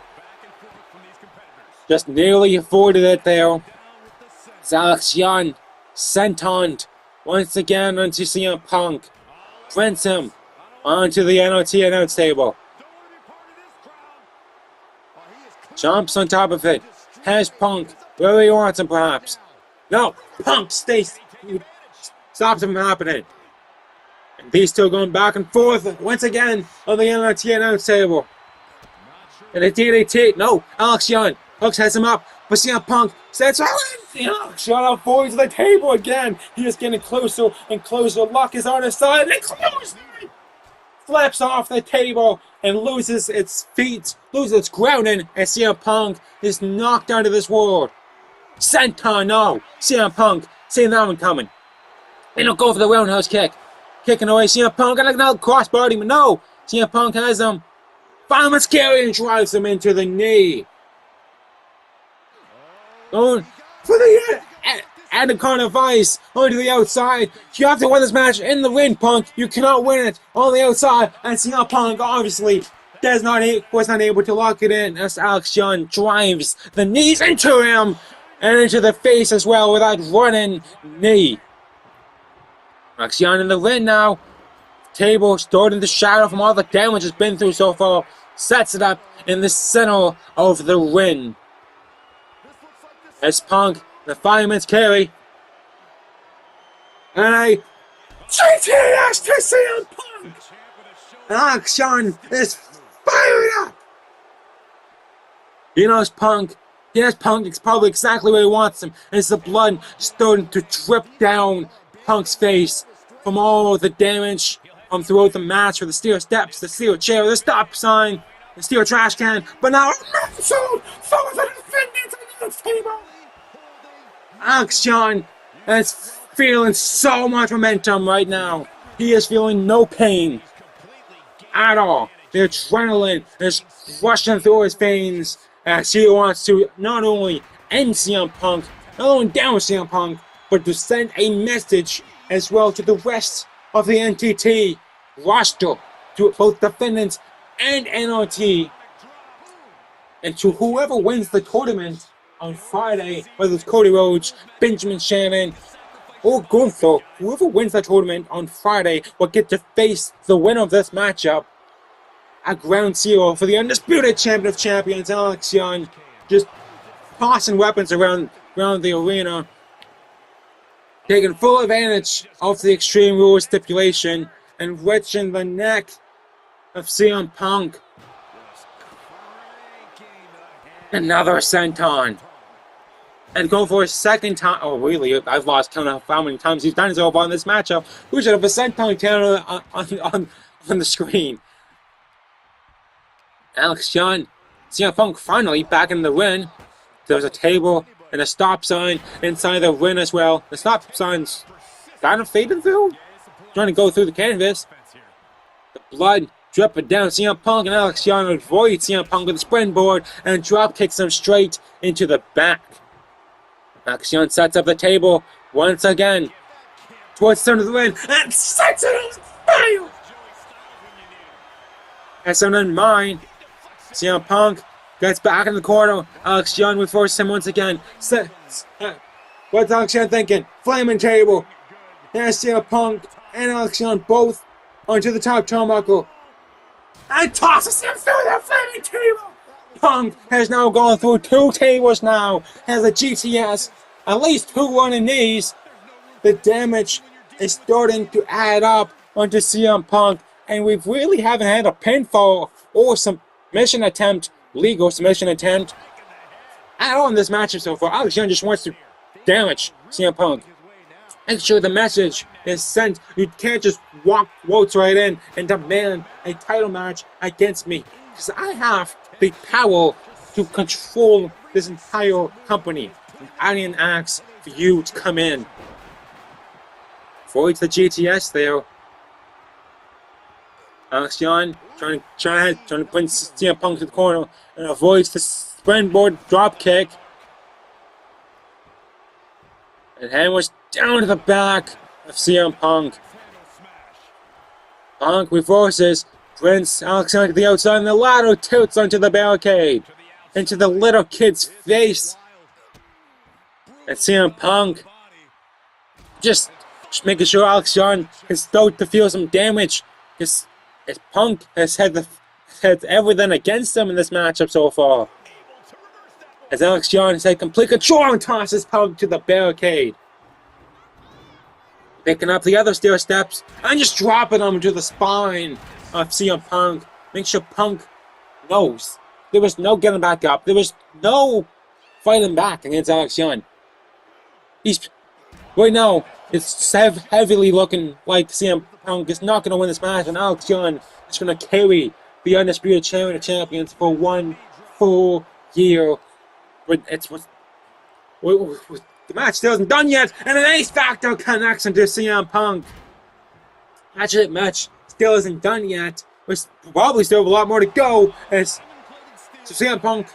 Just nearly avoided it there. It's Alex Young sentoned once again onto CM Punk. Prints him onto the NLT announce table. Jumps on top of it. Has Punk where he wants him perhaps. No, Punk stays. Stops him from happening. And these two going back and forth once again on the NLT announce table. And a DDT. No, Alex Young has him up. But CM Punk sets Alex Young avoids the table again. He is getting closer and closer. Luck is on his side. And close. Flips off the table and loses its feet, loses its grounding, as CM Punk is knocked out of this world. Senton, no. CM Punk, seeing that one coming. And he'll go for the roundhouse kick. Kicking away CM Punk, and another crossbody, but no. CM Punk has him. Fireman's carry and drives him into the knee. Going for the Anaconda Vice onto the outside. You have to win this match in the ring, Punk. You cannot win it on the outside. And CM Punk obviously was not able to lock it in as Alex Young drives the knees into him and into the face as well with that running knee. Alex Young in the ring now. Table stored in the shadow from all the damage it's been through so far. Sets it up in the center of the ring. As Punk, the fireman's carry. And a GTS to CM Punk! And Alex Young is fired up! He knows Punk. Yes, Punk is probably exactly where he wants him. As the blood starting to drip down Punk's face from all the damage throughout the match with the steel steps, the steel chair, the stop sign, the steel trash can. But now, so for the defendants on the table. Alex Young is feeling so much momentum right now. He is feeling no pain at all. The adrenaline is rushing through his veins as he wants to not only end CM Punk, not only down CM Punk, but to send a message as well to the rest of the NTT roster, to both Defendants and NRT, and to whoever wins the tournament on Friday, whether it's Cody Rhodes, Benjamin Shannon, or Gunther. Whoever wins the tournament on Friday will get to face the winner of this matchup at Ground Zero for the Undisputed Champion of Champions, Alex Young, just tossing weapons around the arena, taking full advantage of the Extreme Rules stipulation and wrenching the neck of CM Punk. Another senton. And going for a second time. Oh, really? I've lost count of how many times he's done so far in this matchup. We should have a senton count on the screen. Alex Young, CM Punk finally back in the ring. There's a table and a stop sign inside the ring as well. The stop sign's kind of faded through, trying to go through the canvas. The blood dripping down. CM Punk and Alex Young avoid CM Punk with the springboard and drop kicks him straight into the back. Alex Young sets up the table once again towards the center of the ring and sets it on fire. As in mind, CM Punk gets back in the corner. Alex Young will force him once again. What's Alex Young thinking? Flaming table. There's CM Punk and Alex Young both onto the top turnbuckle. And tosses him through the flaming table. Punk has now gone through 2 tables now. Has a GTS. At least 2 running knees. The damage is starting to add up onto CM Punk. And we really haven't had a pinfall or submission attempt, legal submission attempt, at all in this matchup so far. Alex Young just wants to damage CM Punk. Make sure the message is sent. You can't just waltz right in and demand a title match against me. Because I have the power to control this entire company. And I didn't ask for you to come in. Avoids the GTS there. Alex Young trying to put CM Punk to the corner and avoids the springboard drop kick. And hammers down to the back of CM Punk. Punk reverses, brings Alex Young to the outside, and the ladder tilts onto the barricade, into the little kid's face. And CM Punk just making sure Alex Young is stoked to feel some damage. As Punk has had everything against him in this matchup so far. As Alex Young has had complete control and tosses Punk to the barricade. Picking up the other stair steps and just dropping them to the spine of CM Punk. Make sure Punk knows there was no getting back up. There was no fighting back against Alex Young. Right now, it's heavily looking like CM Punk is not going to win this match, and Alex Young is going to carry the Undisputed Champion of Champions for 1 full year. But the match still isn't done yet, and an Ace Factor connects into CM Punk. Match still isn't done yet. There's probably still a lot more to go. So CM Punk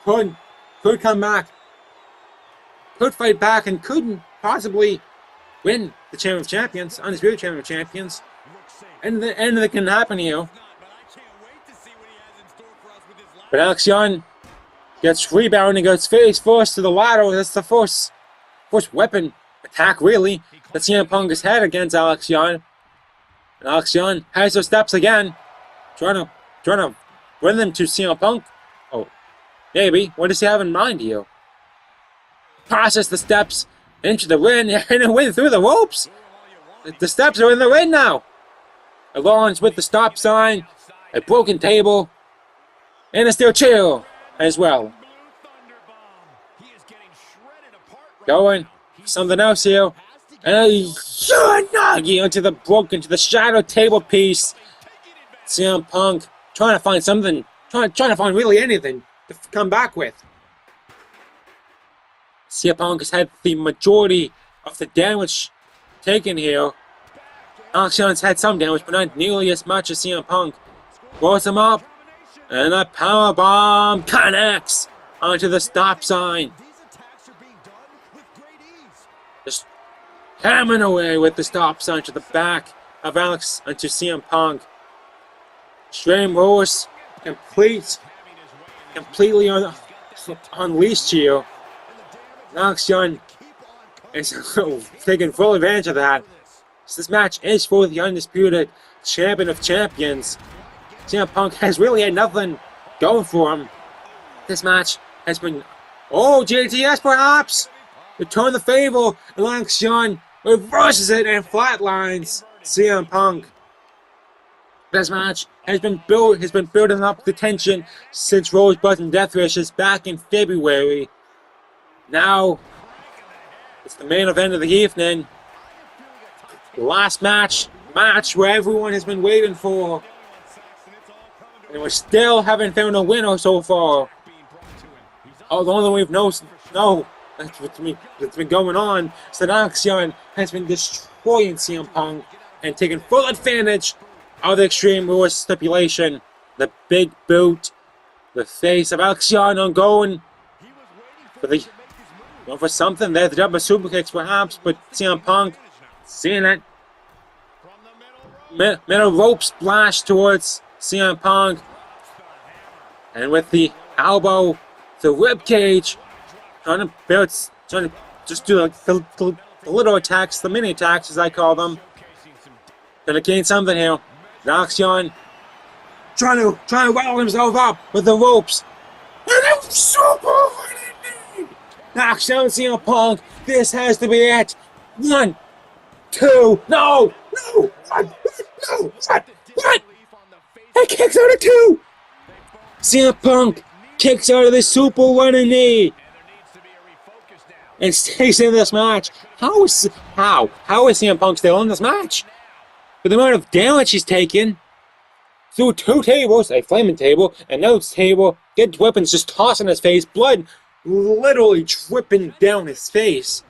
could come back, could fight back, and couldn't possibly win the Champion of Champions, Undisputed Champion of Champions. Anything can happen here. But Alex Young gets rebounded and goes face first to the ladder. That's the first weapon attack, really, that CM Punk has had against Alex Young. And Alex Young has those steps again, trying to bring them to CM Punk. Oh, maybe. What does he have in mind here? Process the steps into the ring and it went through the ropes. The steps are in the ring now. Owens with the stop sign, a broken table, and a steel chair as well. Going something else here. And a Yanagi into the shadow table piece. CM Punk trying to find something, trying to find really anything to come back with. CM Punk has had the majority of the damage taken here. Alex Young's had some damage, but not nearly as much as CM Punk. Rolls him up, and a powerbomb connects onto the stop sign. Just hammering away with the stop sign to the back of Alex onto CM Punk. Extreme Rules completely unleashed here. Alex Young is taking full advantage of that. So this match is for the Undisputed Champion of Champions. CM Punk has really had nothing going for him. This match has been, JTS perhaps, return the favor, and Alex Young reverses it and flatlines CM Punk. This match has been building up the tension since Rosebud and Death Wishes back in February. Now, it's the main event of the evening. The last match where everyone has been waiting for. And we still haven't found a winner so far. Although we've that's what's been going on. So Alex Young has been destroying CM Punk and taking full advantage of the Extreme Rules stipulation. The big boot, the face of Alex Young on going for something there, the double super kicks perhaps, but CM Punk seeing it. Middle rope splash towards CM Punk, and with the elbow, the rib cage, trying to just do the little attacks, the mini attacks as I call them. Gonna gain something here. Alex Young trying to rattle himself up with the ropes. And a super running knee. Alex Young, CM Punk. This has to be it. 1, 2, no, what? He kicks out of 2. CM Punk kicks out of the super running knee and stays in this match. How is CM Punk still in this match? With the amount of damage he's taken through 2 tables, a flaming table, another table, good weapons just tossing his face, blood literally dripping down his face.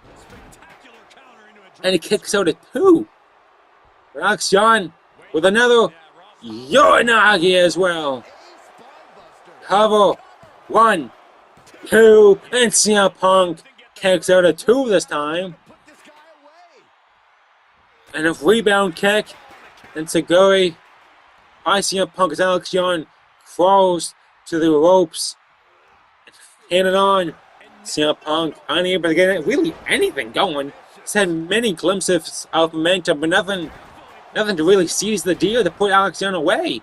And he kicks out at 2. Alex Young with another Yanagi as well. Cover 1, 2, and CM Punk kicks out at 2 this time. And a rebound kick. And Seguri by CM Punk as Alex Young crawls to the ropes. Hand it on. CM Punk unable to get really anything going. He's had many glimpses of momentum, but nothing to really seize the deal to put Alex Young away.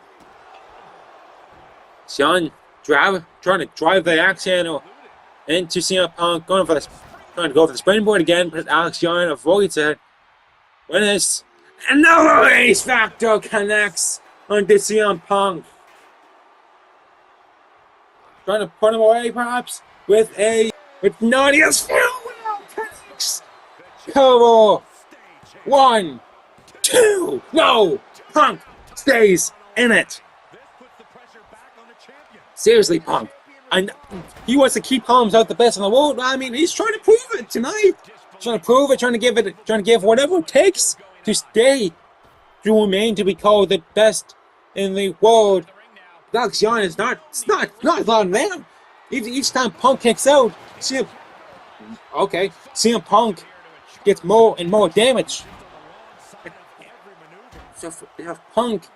Young trying to drive the axe handle into CM Punk, trying to go for the springboard again, but Alex Young avoids it. When is another ace factor connects onto CM Punk. Trying to put him away perhaps with Nadia's farewell connects. Cover 1, 2, no! Punk stays in it. Seriously, Punk. He wants to keep calling himself the best in the world. I mean, he's trying to prove it tonight. Trying to prove it, trying to give whatever it takes to remain to be called the best in the world. Alex Young is not allowed down. Each time Punk kicks out, CM Punk gets more and more damage. So if Punk,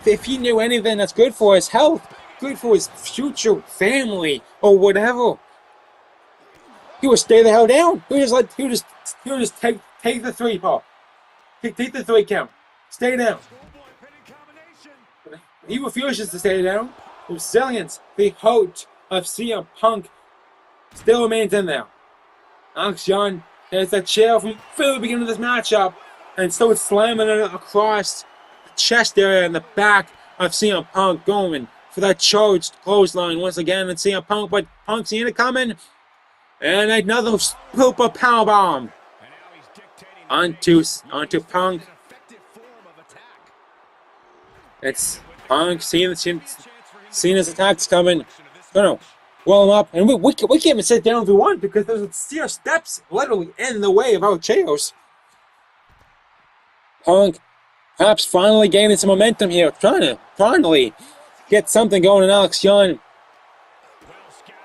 if he knew anything that's good for his health, good for his future family or whatever, he would stay the hell down. He would just take the 3, Paul. Take the 3 count. Stay down. He refuses to stay down. Resilience, the heart of CM Punk, still remains in there. Alex Young There's that chair from the very beginning of this matchup, and so it's slamming it across the chest area and the back of CM Punk, going for that charged clothesline once again. And CM Punk, but Punk's in it coming, and another super powerbomb onto Punk. It's Punk seeing his attacks coming. Gonna roll him up, and we can't even sit down if we want because there's steel steps literally in the way of our chairs. Punk perhaps finally gaining some momentum here, trying to finally get something going in Alex Young.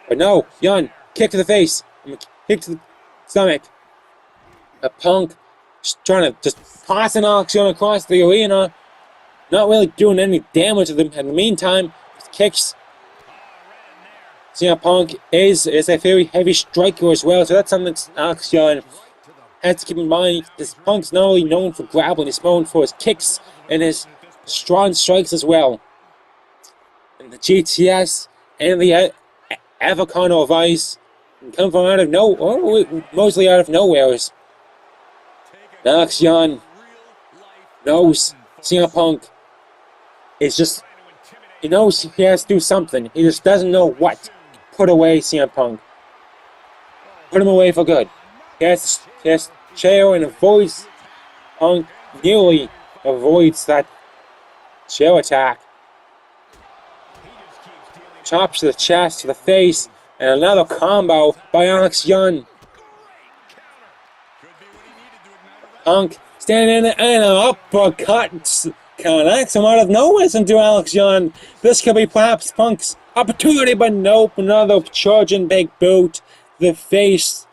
But no, Young, kick to the face, kick to the stomach. Punk trying to just tossing Alex Young across the arena, not really doing any damage to them. In the meantime, kicks. CM Punk is a very heavy striker as well, so that's something Alex Young has to keep in mind. This Punk's not only known for grappling, he's known for his kicks and his strong strikes as well. And the GTS and the avocado of ice come from out of mostly out of nowhere. Alex Young knows CM Punk is just, he knows he has to do something. He just doesn't know what. Put away CM Punk. Put him away for good. He has chair and avoids Punk, nearly avoids that chair attack. Chops to the chest, to the face, and another combo by Alex Young. Punk standing in and an uppercut connects him out of nowhere into Alex Young. This could be perhaps Punk's opportunity, but nope. Another charging big boot. The face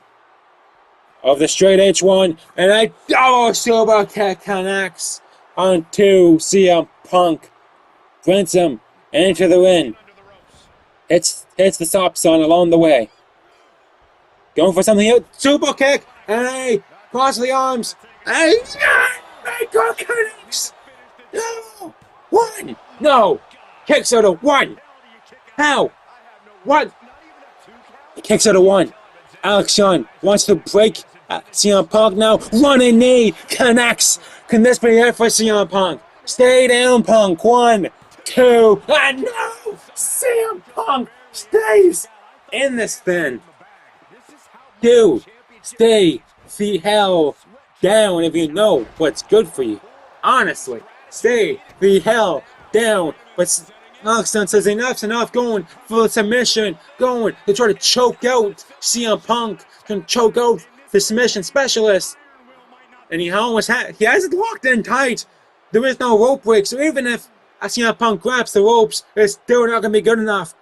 of the straight H1, and a double super kick connects onto CM Punk. Brings him into the ring. Hits the stop sign along the way. Going for something here. Super kick, and a cross the arms. And a connects. No! One! No! Kicks out of one! How? What? He kicks out of one. Alex Young wants to break CM Punk now. Running knee connects. Can this be it for CM Punk? Stay down, Punk. 1, 2, and no! CM Punk stays in this thing. Dude, stay the hell down if you know what's good for you. Honestly, stay the hell down. But Alex Young says enough's enough, going for the submission, going to try to choke out CM Punk, can choke out the submission specialist. And he has it locked in tight. There is no rope break, so even if CM Punk grabs the ropes, it's still not going to be good enough.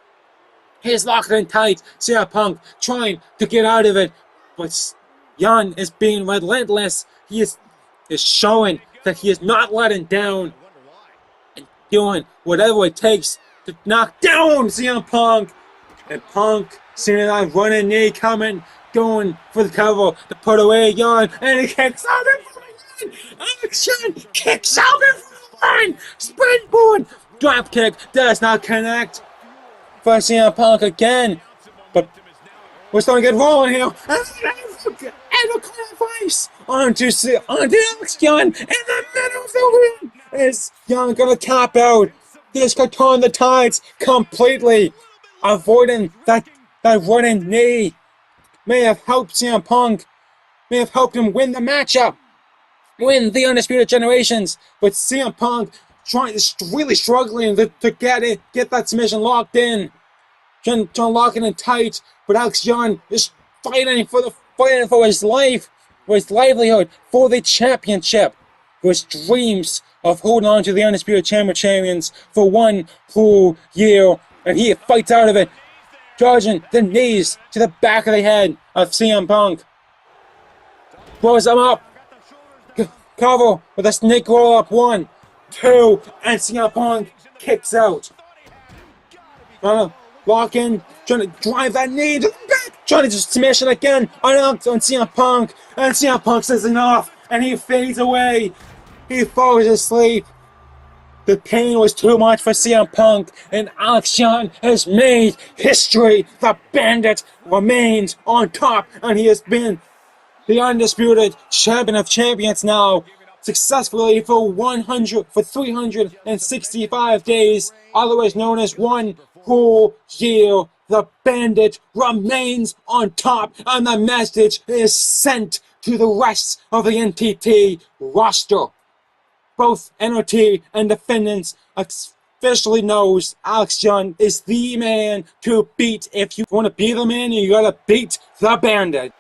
He's locked in tight. CM Punk trying to get out of it, but Young is being relentless. He is showing that he is not letting down and doing whatever it takes to knock down CM Punk. And Punk, seeing that running knee coming, going for the cover to put away Young, and he kicks out in front of Young. Action! Kicks out in front of Young. Springboard drop kick does not connect for CM Punk again, but we're starting to get rolling here. And a clear face onto Alex Young in the middle of the ring. Is Young gonna tap out? This could turn the tides completely. Avoiding that running knee may have helped CM Punk, may have helped him win the matchup, win the Undisputed Generations. But CM Punk really struggling to get that submission locked in, trying to lock it in tight. But Alex Young is fighting for his life, for his livelihood, for the championship, for his dreams of holding on to the Undisputed Champions for one full year. And he fights out of it, charging the knees to the back of the head of CM Punk. Throws him up. Cover with a snake roll up. 1, 2, and CM Punk kicks out. Lock in, trying to drive that knee to the back, trying to just smash it again on CM Punk. And CM Punk says enough, and he fades away. He falls asleep. The pain was too much for CM Punk, and Alex Young has made history. The Bandit remains on top, and he has been the Undisputed Champion of Champions now, successfully for 365 days, otherwise known as one whole year. The Bandit remains on top, and the message is sent to the rest of the NTT roster. Both NOT and Defendants officially knows Alex Young is the man to beat. If you want to be the man, you gotta beat the Bandit.